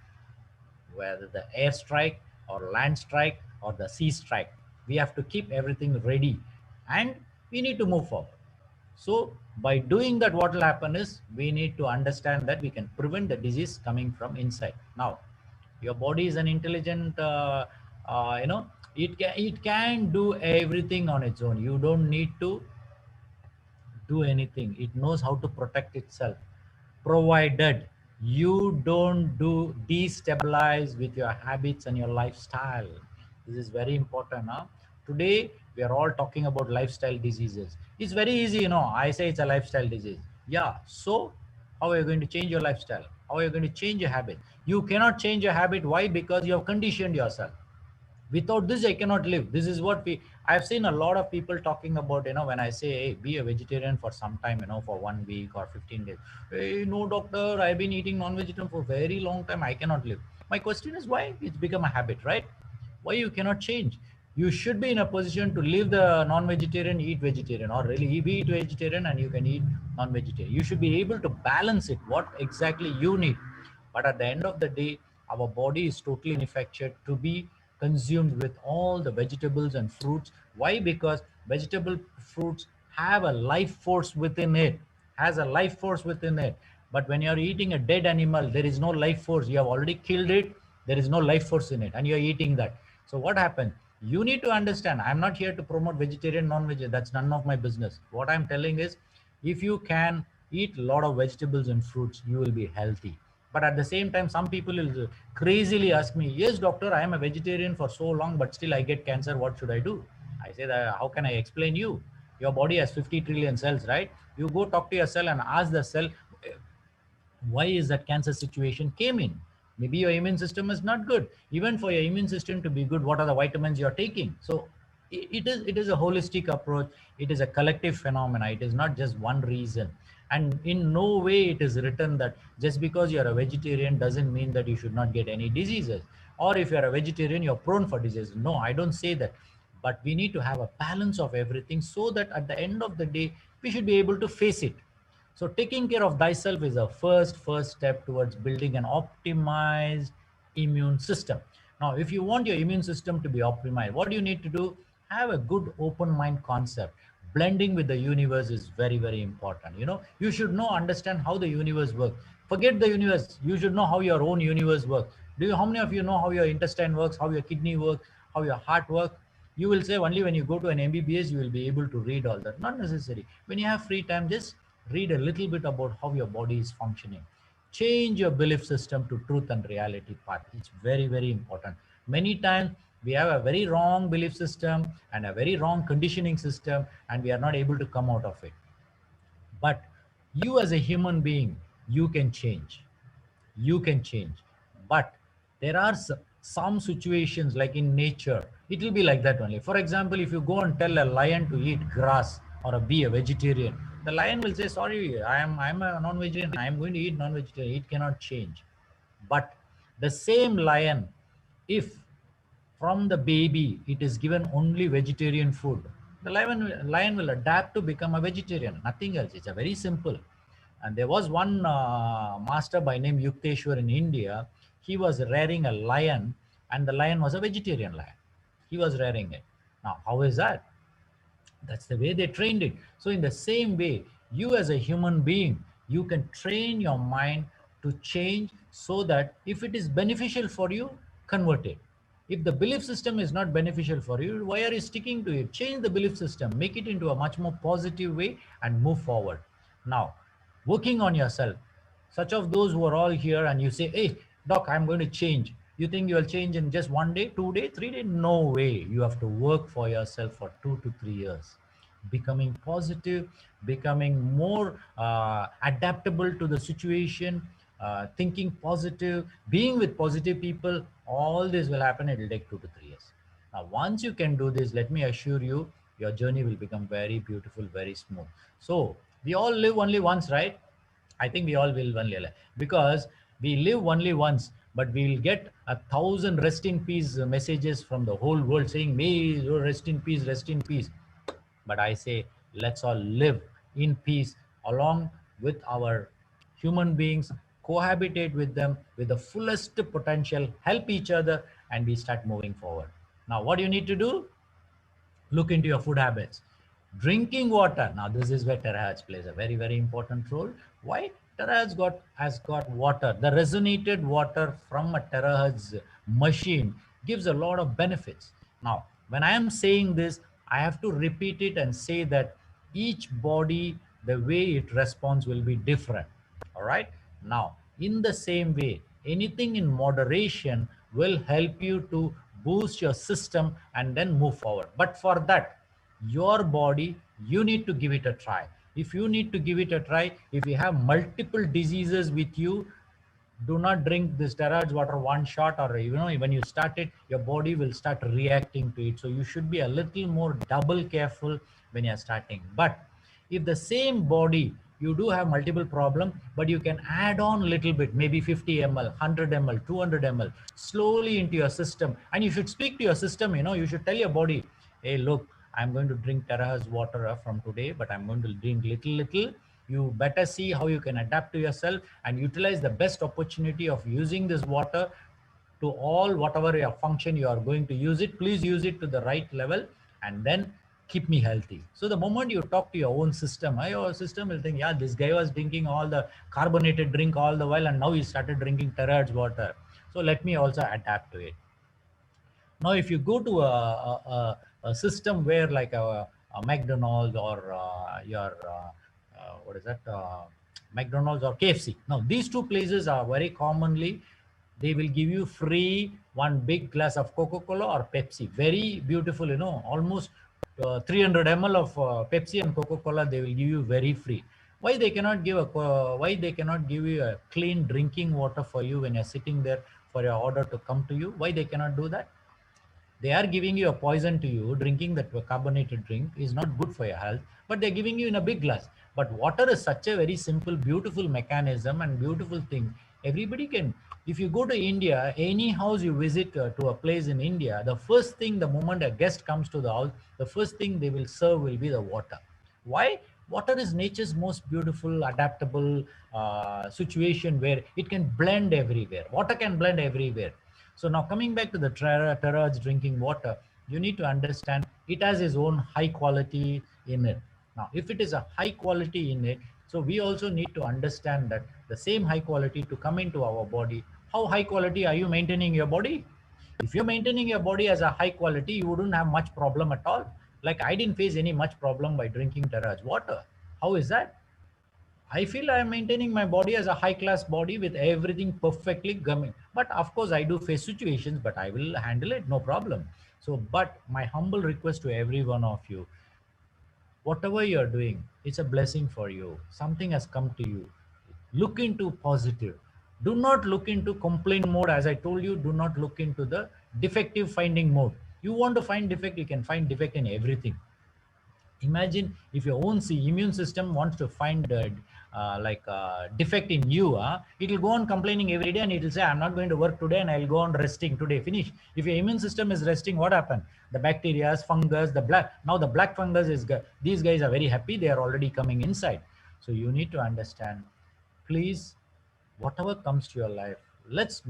whether the air strike or land strike or the sea strike, we have to keep everything ready, and we need to move forward. So by doing that, what will happen is, we need to understand that we can prevent the disease coming from inside. Now your body is an intelligent, it can do everything on its own. You don't need to do anything. It knows how to protect itself, provided you don't do destabilize with your habits and your lifestyle. This is very important. Today we are all talking about lifestyle diseases. It's very easy, I say it's a lifestyle disease. Yeah, so how are you going to change your lifestyle? How are you going to change your habit? You cannot change your habit. Why? Because you have conditioned yourself. Without this I cannot live. This is what I've seen a lot of people talking about, when I say, hey, be a vegetarian for some time, for 1 week or 15 days. Hey, no doctor, I've been eating non-vegetarian for a very long time, I cannot live. My question is, why? It's become a habit, right? Why you cannot change? You should be in a position to leave the non-vegetarian, eat vegetarian, or really you eat vegetarian and you can eat non-vegetarian. You should be able to balance it, what exactly you need. But at the end of the day, our body is totally manufactured to be consumed with all the vegetables and fruits. Why? Because vegetable fruits have a life force within it, has a life force within it. But when you're eating a dead animal, there is no life force. You have already killed it. There is no life force in it, and you're eating that. So what happened? You need to understand. I'm not here to promote vegetarian, non-vegetarian. That's none of my business. What I'm telling is, if you can eat a lot of vegetables and fruits, you will be healthy. But at the same time, some people will crazily ask me, yes, doctor, I am a vegetarian for so long, but still I get cancer. What should I do? I say that, how can I explain you? Your body has 50 trillion cells, right? You go talk to your cell and ask the cell, why is that cancer situation came in? Maybe your immune system is not good. Even for your immune system to be good, what are the vitamins you're taking? So it is a holistic approach. It is a collective phenomena. It is not just one reason. And in no way it is written that just because you're a vegetarian doesn't mean that you should not get any diseases, or if you're a vegetarian you're prone for disease. No, I don't say that. But we need to have a balance of everything, so that at the end of the day we should be able to face it. So taking care of thyself is a first step towards building an optimized immune system. Now, if you want your immune system to be optimized, what do you need to do? Have a good open mind concept. Blending with the universe is very, very important. You should know, understand how the universe works. Forget the universe. You should know how your own universe works. How many of you know how your intestine works, how your kidney works, how your heart works? You will say only when you go to an MBBS, you will be able to read all that. Not necessary. When you have free time, just read a little bit about how your body is functioning. Change your belief system to truth and reality part. It's very, very important. Many times we have a very wrong belief system and a very wrong conditioning system, and we are not able to come out of it. But you as a human being, you can change. You can change. But there are some situations, like in nature, it will be like that only. For example, if you go and tell a lion to eat grass or be a vegetarian, the lion will say, sorry, I'm a non-vegetarian, I'm going to eat non-vegetarian. It cannot change. But the same lion, if from the baby it is given only vegetarian food, the lion will adapt to become a vegetarian, nothing else. It's a very simple. And there was one master by name Yukteswar in India. He was rearing a lion, and the lion was a vegetarian lion. He was rearing it. Now, how is that? That's the way they trained it. So in the same way, you as a human being, you can train your mind to change, so that if it is beneficial for you, convert it. If the belief system is not beneficial for you, why are you sticking to it? Change the belief system, make it into a much more positive way, and move forward. Now, working on yourself, such of those who are all here and you say, hey doc, I'm going to change. You think you'll change in just 1 day, 2 day, 3 day? No way. You have to work for yourself for 2 to 3 years, becoming positive, becoming more adaptable to the situation, thinking positive, being with positive people. All this will happen. It will take 2 to 3 years. Now, once you can do this, let me assure you, your journey will become very beautiful, very smooth. So we all live only once, right? I think we all will only live, because we live only once, but we will get 1,000 rest in peace messages from the whole world saying, may you rest in peace, rest in peace. But I say, let's all live in peace along with our human beings, cohabitate with them with the fullest potential, help each other, and we start moving forward. Now, what do you need to do? Look into your food habits. Drinking water. Now, this is where terahertz plays a very, very important role. Why? Terahertz has got water. The resonated water from a terahertz machine gives a lot of benefits. Now, when I am saying this, I have to repeat it and say that each body, the way it responds will be different. All right. Now, in the same way, anything in moderation will help you to boost your system and then move forward. But for that, your body, you need to give it a try. If you need to give it a try, if you have multiple diseases with you, do not drink this terahertz water one shot, or when you start it, your body will start reacting to it. So you should be a little more double careful when you're starting. But if the same body you do have multiple problem, but you can add on a little bit, maybe 50 ml, 100 ml, 200 ml, slowly into your system. And you should speak to your system, you should tell your body, hey, look, I'm going to drink terahertz water from today, but I'm going to drink little. You better see how you can adapt to yourself and utilize the best opportunity of using this water to all whatever your function you are going to use it. Please use it to the right level, and then keep me healthy. So the moment you talk to your own system, your system will think, yeah, this guy was drinking all the carbonated drink all the while, and now he started drinking terahertz water. So let me also adapt to it. Now, if you go to a system where like a McDonald's or what is that? McDonald's or KFC. Now, these two places are very commonly, they will give you free one big glass of Coca-Cola or Pepsi. Very beautiful, almost 300 ml of Pepsi and Coca-Cola, they will give you very free. Why they cannot give you a clean drinking water for you when you're sitting there for your order to come to you? Why they cannot do that? They are giving you a poison to you. Drinking that carbonated drink is not good for your health, but they're giving you in a big glass. But water is such a very simple, beautiful mechanism and beautiful thing. Everybody can, if you go to India, any house you visit to a place in India, the first thing, the moment a guest comes to the house, the first thing they will serve will be the water. Why? Water is nature's most beautiful, adaptable situation where it can blend everywhere. Water can blend everywhere. So now coming back to the Terahertz drinking water, you need to understand it has its own high quality in it. Now, if it is a high quality in it, so we also need to understand that the same high quality to come into our body. How high quality are you maintaining your body? If you're maintaining your body as a high quality, you wouldn't have much problem at all. Like I didn't face any much problem by drinking Terahertz water. How is that? I feel I am maintaining my body as a high class body with everything perfectly coming. But of course, I do face situations, but I will handle it, no problem. So, but my humble request to every one of you, whatever you're doing, it's a blessing for you. Something has come to you. Look into positive. Do not look into complaint mode. As I told you, do not look into the defective finding mode. You want to find defect, you can find defect in everything. Imagine if your own immune system wants to find defect in you, it will go on complaining every day and it will say, I'm not going to work today and I'll go on resting today, finish. If your immune system is resting, what happened? The bacteria, fungus, now the black fungus is, these guys are very happy, they are already coming inside. So you need to understand, please, whatever comes to your life, let's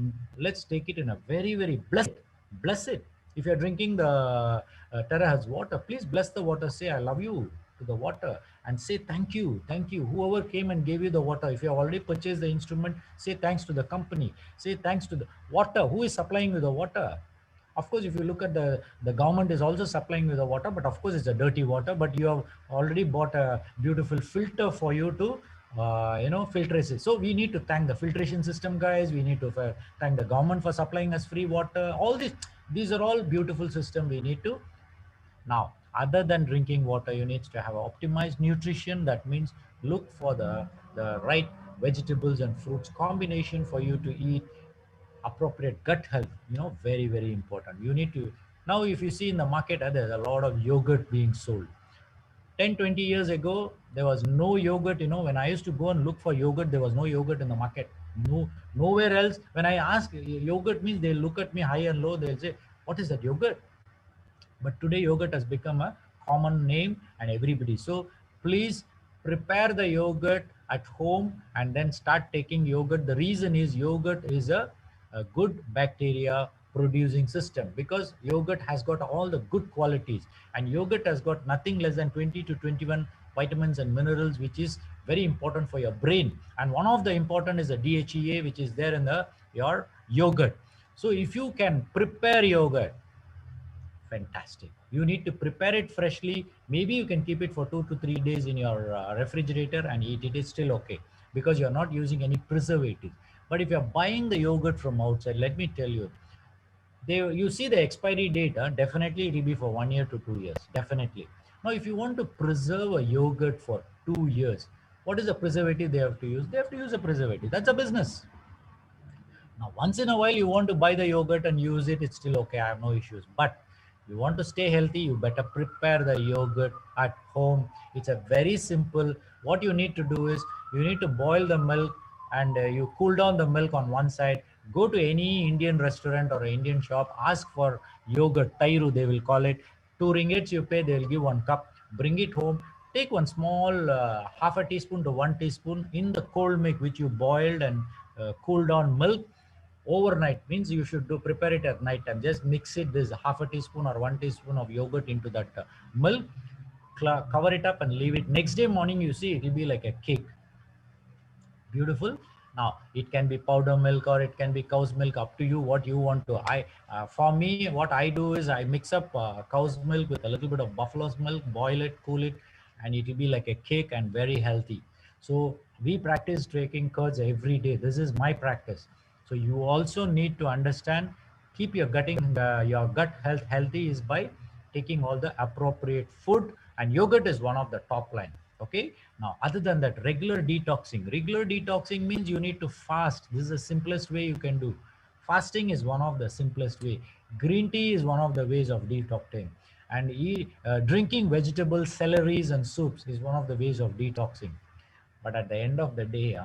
take it in a very, very bless it. If you're drinking the Terahertz water, please bless the water. Say I love you to the water and say thank you whoever came and gave you the water. If you have already purchased the instrument, say thanks to the company, say thanks to the water. Who is supplying you the water? Of course, if you look at the government is also supplying you the water, but of course it's a dirty water, but you have already bought a beautiful filter for you to filtrate it. So we need to thank the filtration system guys. We need to thank the government for supplying us free water. All these are all beautiful system we need to. Now, other than drinking water, you need to have optimized nutrition. That means look for the right vegetables and fruits combination for you to eat. Appropriate gut health, very, very important. You need to, now if you see in the market, there's a lot of yogurt being sold. 10-20 years ago, there was no yogurt. When I used to go and look for yogurt, there was no yogurt in the market. Nowhere else. When I ask yogurt means, they look at me high and low. They'll say, what is that yogurt? But today yogurt has become a common name and everybody. So please prepare the yogurt at home and then start taking yogurt. The reason is yogurt is a good bacteria producing system, because yogurt has got all the good qualities, and yogurt has got nothing less than 20 to 21 vitamins and minerals, which is very important for your brain. And one of the important is the DHEA, which is there in your yogurt. So if you can prepare yogurt, fantastic. You need to prepare it freshly. Maybe you can keep it for 2 to 3 days in your refrigerator and eat it. It's still okay, because you're not using any preservatives. But if you're buying the yogurt from outside, let me tell you, you see the expiry date, definitely it will be for 1 year to 2 years, definitely. Now, if you want to preserve a yogurt for 2 years, what is the preservative they have to use? They have to use a preservative. That's a business. Now, once in a while, you want to buy the yogurt and use it, it's still okay. I have no issues. But You want to stay healthy, you better prepare the yogurt at home. It's a very simple. What you need to do is you need to boil the milk, and you cool down the milk on one side. Go to any Indian restaurant or Indian shop, ask for yogurt, tairu they will call it. 2 ringgits you pay, they will give 1 cup. Bring it home. Take one small half a teaspoon to 1 teaspoon in the cold milk which you boiled and cooled down milk overnight. Means you should do prepare it at night time. Just mix it, this half a teaspoon or 1 teaspoon of yogurt into that milk, cover it up and leave it. Next day morning you see it will be like a cake. Beautiful. Now it can be powder milk or it can be cow's milk, up to you what you want to. I For me, what I do is I mix up cow's milk with a little bit of buffalo's milk, boil it, cool it, and it will be like a cake and very healthy. So we practice drinking curds every day. This is my practice. So you also need to understand, keep your gut health healthy is by taking all the appropriate food, and yogurt is one of the top line. Okay. Now other than that, regular detoxing means you need to fast. This is the simplest way you can do. Fasting is one of the simplest way. Green tea is one of the ways of detoxing, and drinking vegetables, celeries and soups is one of the ways of detoxing. But at the end of the day,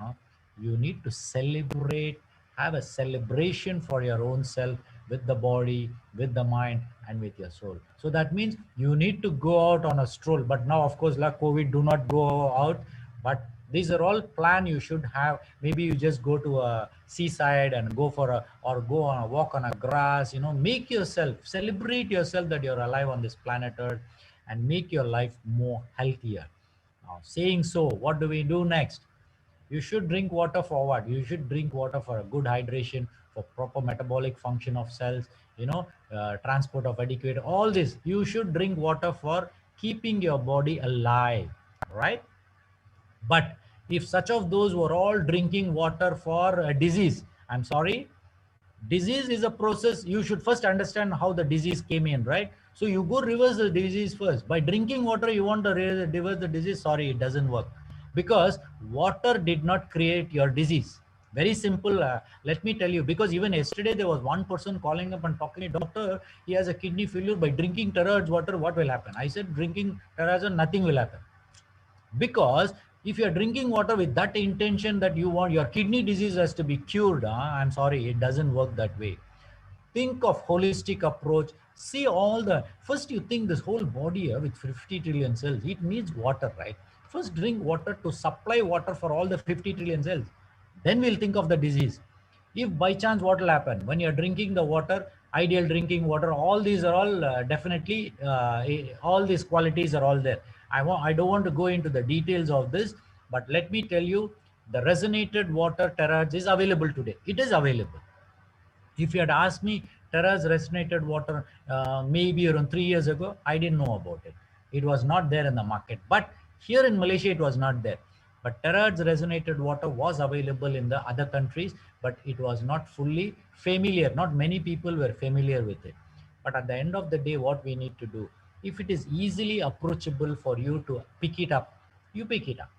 you need to celebrate, have a celebration for your own self, with the body, with the mind, and with your soul. So that means you need to go out on a stroll. But now, of course, like COVID, do not go out. But these are all plan you should have. Maybe you just go to a seaside and go for a, or go on a walk on a grass. Make yourself, celebrate yourself that you're alive on this planet Earth, and make your life more healthier. Now, saying so, what do we do next? You should drink water for what? You should drink water for a good hydration, for proper metabolic function of cells, transport of adequate, all this. You should drink water for keeping your body alive, right? But if such of those were all drinking water for a disease, I'm sorry, disease is a process. You should first understand how the disease came in, right? So you go reverse the disease first. By drinking water you want to reverse the disease? Sorry, it doesn't work, because water did not create your disease. Very simple. Let me tell you, because even yesterday there was one person calling up and talking, doctor, he has a kidney failure. By drinking Terrage water, what will happen? I said, drinking Terrage, nothing will happen. Because if you're drinking water with that intention that you want your kidney disease has to be cured, I'm sorry, it doesn't work that way. Think of holistic approach. See, all the first you think this whole body with 50 trillion cells, it needs water, right? First drink water to supply water for all the 50 trillion cells, then we'll think of the disease. If by chance, what will happen when you're drinking the water, ideal drinking water, all these are all definitely all these qualities are all there. I don't want to go into the details of this, but let me tell you, the resonated water Terrage is available today. It is available. If you had asked me Terra's resonated water maybe around 3 years ago, I didn't know about it. It was not there in the market. But here in Malaysia, it was not there. But Terra's resonated water was available in the other countries, but it was not fully familiar. Not many people were familiar with it. But at the end of the day, what we need to do, if it is easily approachable for you to pick it up, you pick it up.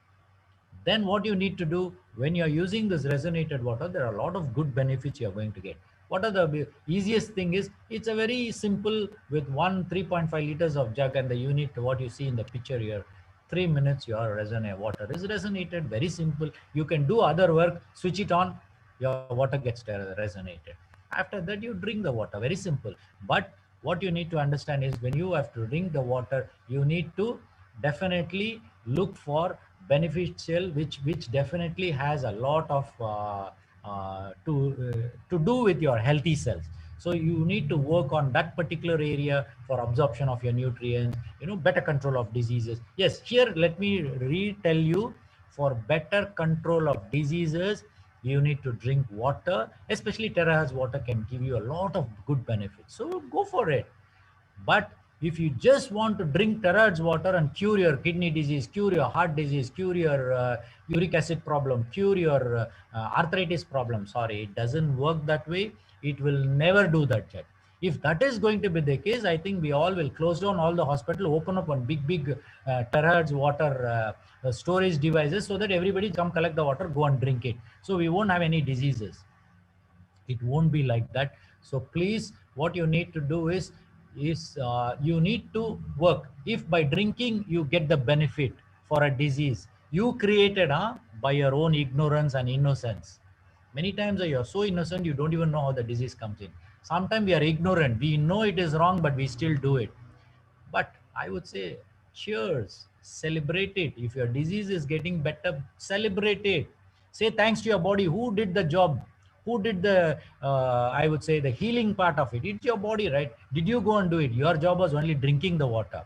Then what you need to do when you're using this resonated water, there are a lot of good benefits you're going to get. What are the easiest thing is, it's a very simple, with 3.5 liters of jug and the unit, what you see in the picture here, 3 minutes your resonate water is resonated. Very simple. You can do other work, switch it on, your water gets resonated. After that, you drink the water. Very simple. But what you need to understand is, when you have to drink the water, you need to definitely look for beneficial, which definitely has a lot of to do with your healthy cells. So you need to work on that particular area for absorption of your nutrients, better control of diseases. Yes, here let me retell you, for better control of diseases, you need to drink water. Especially Terra's water can give you a lot of good benefits, so go for it. But if you just want to drink Terrage water and cure your kidney disease, cure your heart disease, cure your uric acid problem, cure your arthritis problem, sorry, it doesn't work that way. It will never do that yet. If that is going to be the case, I think we all will close down all the hospital, open up one big Terrage water storage devices, so that everybody come collect the water, go and drink it. So we won't have any diseases. It won't be like that. So please, what you need to do is, is you need to work. If by drinking you get the benefit for a disease you created by your own ignorance and innocence. Many times you're so innocent you don't even know how the disease comes in. Sometimes we are ignorant, we know it is wrong but we still do it. But I would say, cheers, celebrate it. If your disease is getting better, celebrate it. Say thanks to your body. Who did the job? Who did the, I would say, the healing part of it? It's your body, right? Did you go and do it? Your job was only drinking the water.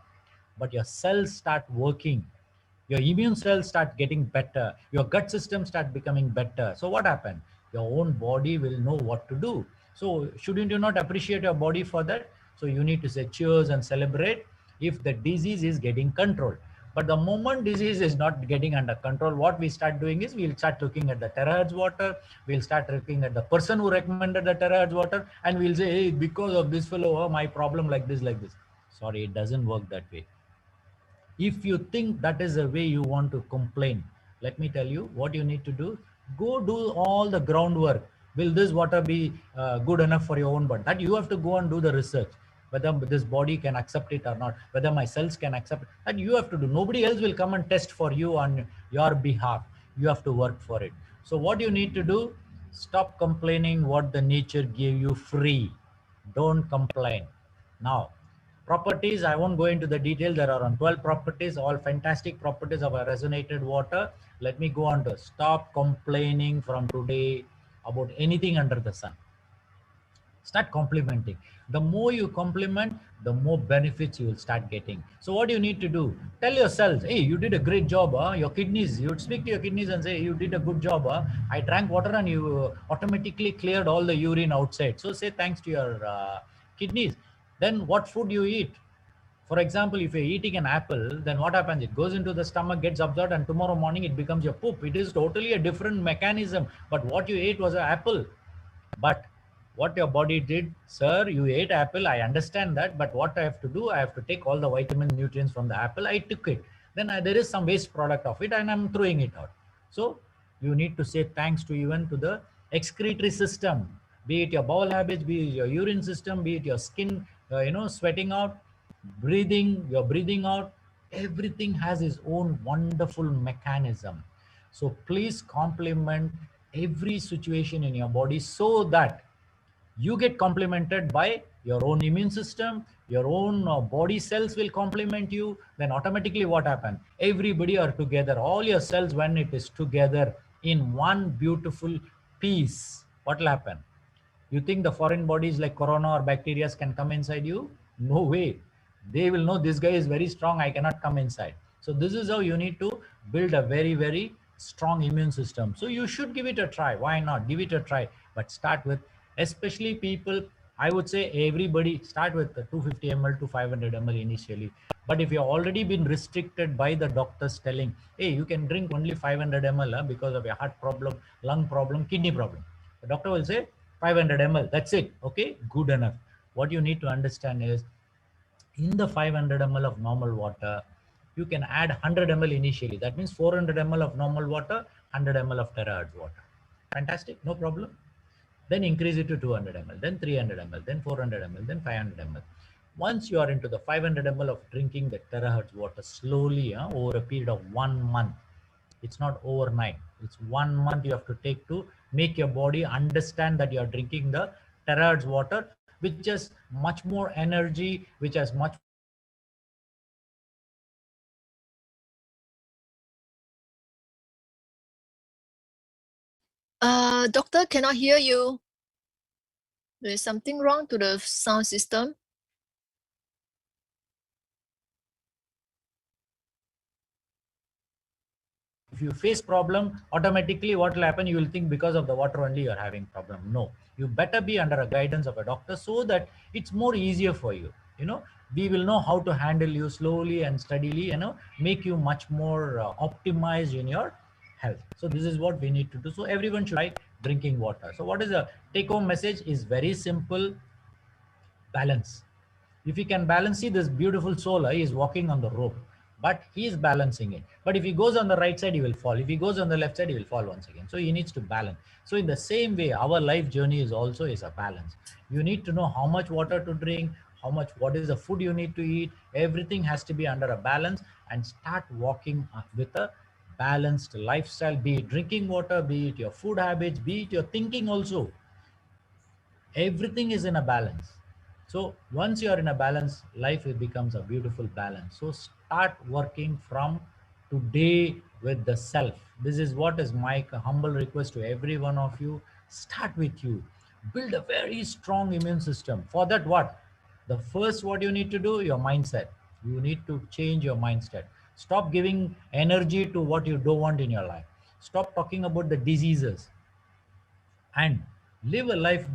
But your cells start working. Your immune cells start getting better. Your gut system start becoming better. So what happened? Your own body will know what to do. So shouldn't you not appreciate your body for that? So you need to say cheers and celebrate if the disease is getting controlled. But the moment disease is not getting under control, what we start doing is we'll start looking at the terahertz water. We'll start looking at the person who recommended the terahertz water, and we'll say, hey, because of this fellow, oh, my problem like this, like this. Sorry, it doesn't work that way. If you think that is the way you want to complain, let me tell you what you need to do. Go do all the groundwork. Will this water be good enough for your own body? That you have to go and do the research, whether this body can accept it or not, whether my cells can accept it. That you have to do. Nobody else will come and test for you on your behalf. You have to work for it. So what you need to do, stop complaining what the nature gave you free. Don't complain. Now, properties, I won't go into the detail. There are on 12 properties, all fantastic properties of a resonated water. Let me go on to stop complaining from today about anything under the sun. Start complimenting. The more you compliment, the more benefits you will start getting. So what you need to do, tell yourselves, hey, you did a great job. Your kidneys, you would speak to your kidneys and say, you did a good job. I drank water and you automatically cleared all the urine outside. So say thanks to your kidneys. Then what food you eat? For example, if you're eating an apple, then what happens? It goes into the stomach, gets absorbed, and tomorrow morning it becomes your poop. It is totally a different mechanism. But what you ate was an apple. But what your body did, sir, you ate apple, I understand that, but what I have to do, I have to take all the vitamin nutrients from the apple, I took it. Then there is some waste product of it and I'm throwing it out. So you need to say thanks to even to the excretory system, be it your bowel habits, be it your urine system, be it your skin, sweating out, breathing, you're breathing out. Everything has its own wonderful mechanism. So please complement every situation in your body so that you get complemented by your own immune system, your own body cells will complement you. Then automatically what happens? Everybody are together. All your cells, when it is together in one beautiful piece, what will happen? You think the foreign bodies like corona or bacteria can come inside you? No way. They will know this guy is very strong, I cannot come inside. So this is how you need to build a very, very strong immune system. So you should give it a try. Why not? Give it a try. But start with, especially people, I would say everybody start with the 250 ml to 500 ml initially. But if you've already been restricted by the doctors telling, hey, you can drink only 500 ml because of your heart problem, lung problem, kidney problem. The doctor will say 500 ml, that's it. Okay, good enough. What you need to understand is in the 500 ml of normal water, you can add 100 ml initially. That means 400 ml of normal water, 100 ml of terahertz water. Fantastic, no problem. Then increase it to 200 ml, then 300 ml, then 400 ml, then 500 ml. Once you are into the 500 ml of drinking the terahertz water slowly over a period of 1 month, it's not overnight. It's 1 month you have to take to make your body understand that you are drinking the terahertz water, which has much more energy, which has much more benefits, which has much more nutrients, which has much more vitamins, which has much more minerals, Doctor, cannot hear you. There is something wrong to the sound system. if you face problem, automatically what will happen, you will think because of the water only you are having problem. No, you better be under a guidance of a doctor so that it's more easier for you. We will know how to handle you slowly and steadily, make you much more optimized in your health. So this is what we need to do. So everyone should try drinking water. So what is the take home message is very simple: balance. If he can balance, see this beautiful soul, he is walking on the rope, but he is balancing it. But if he goes on the right side, he will fall. If he goes on the left side, he will fall once again. So he needs to balance. So in the same way, our life journey is also is a balance. You need to know how much water to drink, what is the food you need to eat. Everything has to be under a balance, and start walking with a balanced lifestyle, be it drinking water, be it your food habits, be it your thinking also. Everything is in a balance. So once you are in a balance, life it becomes a beautiful balance. So start working from today with the self. This is what is my humble request to every one of you. Start with you. Build a very strong immune system. For that, what the first what you need to do, your mindset. You need to change your mindset. Stop giving energy to what you don't want in your life. Stop talking about the diseases, and live a life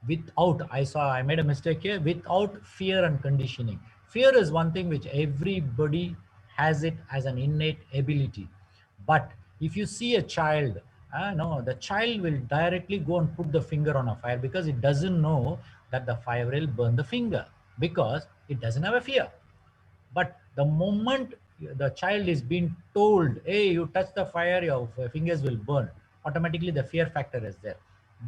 without, I made a mistake here, without fear and conditioning. Fear is one thing which everybody has it as an innate ability. But if you see a child, no, the child will directly go and put the finger on a fire because it doesn't know that the fire will burn the finger, because it doesn't have a fear. But the moment the child is being told, hey, you touch the fire, your fingers will burn, automatically the fear factor is there.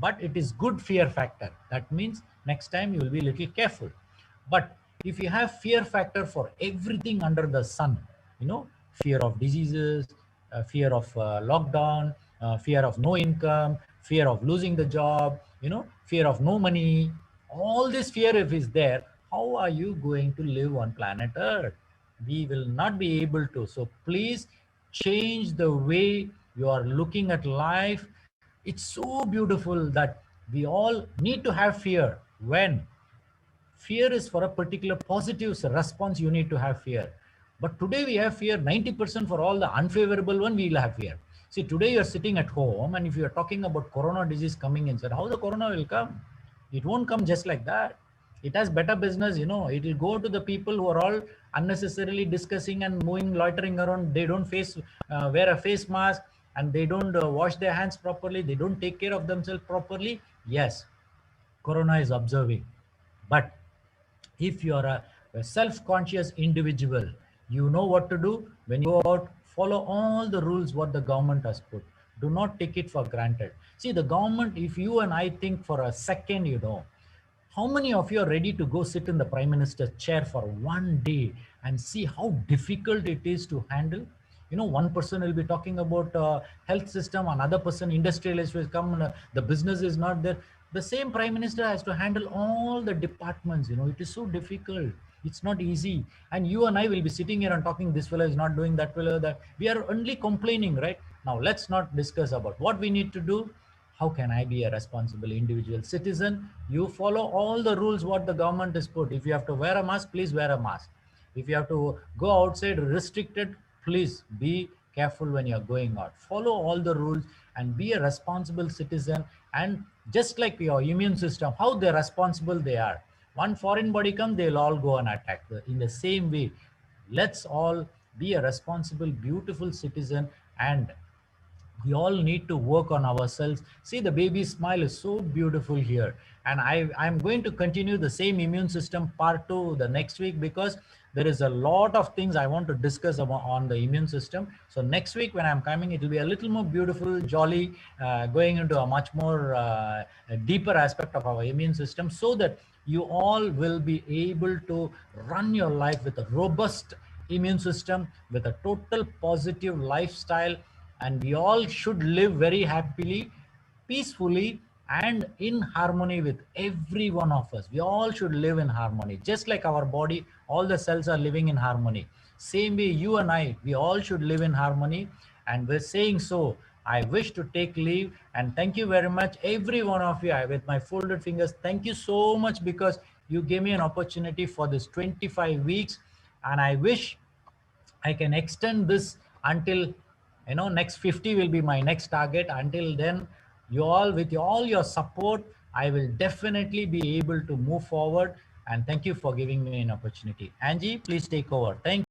But it is good fear factor. That means next time you will be a little careful. But if you have fear factor for everything under the sun, fear of diseases, fear of lockdown, fear of no income, fear of losing the job, fear of no money, all this fear if is there, how are you going to live on planet Earth? We will not be able to. So please change the way you are looking at life. It's so beautiful that we all need to have fear. When fear is for a particular positive response, you need to have fear. But today we have fear 90%. For all the unfavorable one, we will have fear. See, today you're sitting at home, and if you're talking about corona disease coming inside, how the corona will come? It won't come just like that. It has better business. It will go to the people who are all unnecessarily discussing and moving, loitering around. They don't wear a face mask, and they don't wash their hands properly. They don't take care of themselves properly. Yes, corona is observing. But if you are a self-conscious individual, you know what to do. When you go out, follow all the rules what the government has put. Do not take it for granted. See, the government, if you and I think for a second, how many of you are ready to go sit in the prime minister's chair for one day and see how difficult it is to handle? One person will be talking about health system, another person industrialist will come, the business is not there. The same prime minister has to handle all the departments. It is so difficult. It's not easy. And you and I will be sitting here and talking, this fellow is not doing, that fellow that. We are only complaining, right? Now let's not discuss about what we need to do. How can I be a responsible individual citizen? You follow all the rules what the government has put. If you have to wear a mask, please wear a mask. If you have to go outside restricted, please be careful when you're going out. Follow all the rules and be a responsible citizen. And just like your immune system, how they're responsible they are. One foreign body comes, they'll all go and attack. In the same way, let's all be a responsible, beautiful citizen, and we all need to work on ourselves. See, the baby smile is so beautiful here. And I'm going to continue the same immune system part 2 the next week, because there is a lot of things I want to discuss about on the immune system. So next week when I'm coming, it will be a little more beautiful, jolly, going into a much more a deeper aspect of our immune system, so that you all will be able to run your life with a robust immune system, with a total positive lifestyle. And we all should live very happily, peacefully, and in harmony with every one of us. We all should live in harmony, just like our body, all the cells are living in harmony. Same way, you and I, we all should live in harmony. And we're saying so, I wish to take leave, and thank you very much, every one of you. With my folded fingers, thank you so much, because you gave me an opportunity for this 25 weeks. And I wish I can extend this until, next 50 will be my next target. Until then, you all, with all your support, I will definitely be able to move forward. And thank you for giving me an opportunity. Angie, please take over. Thank you.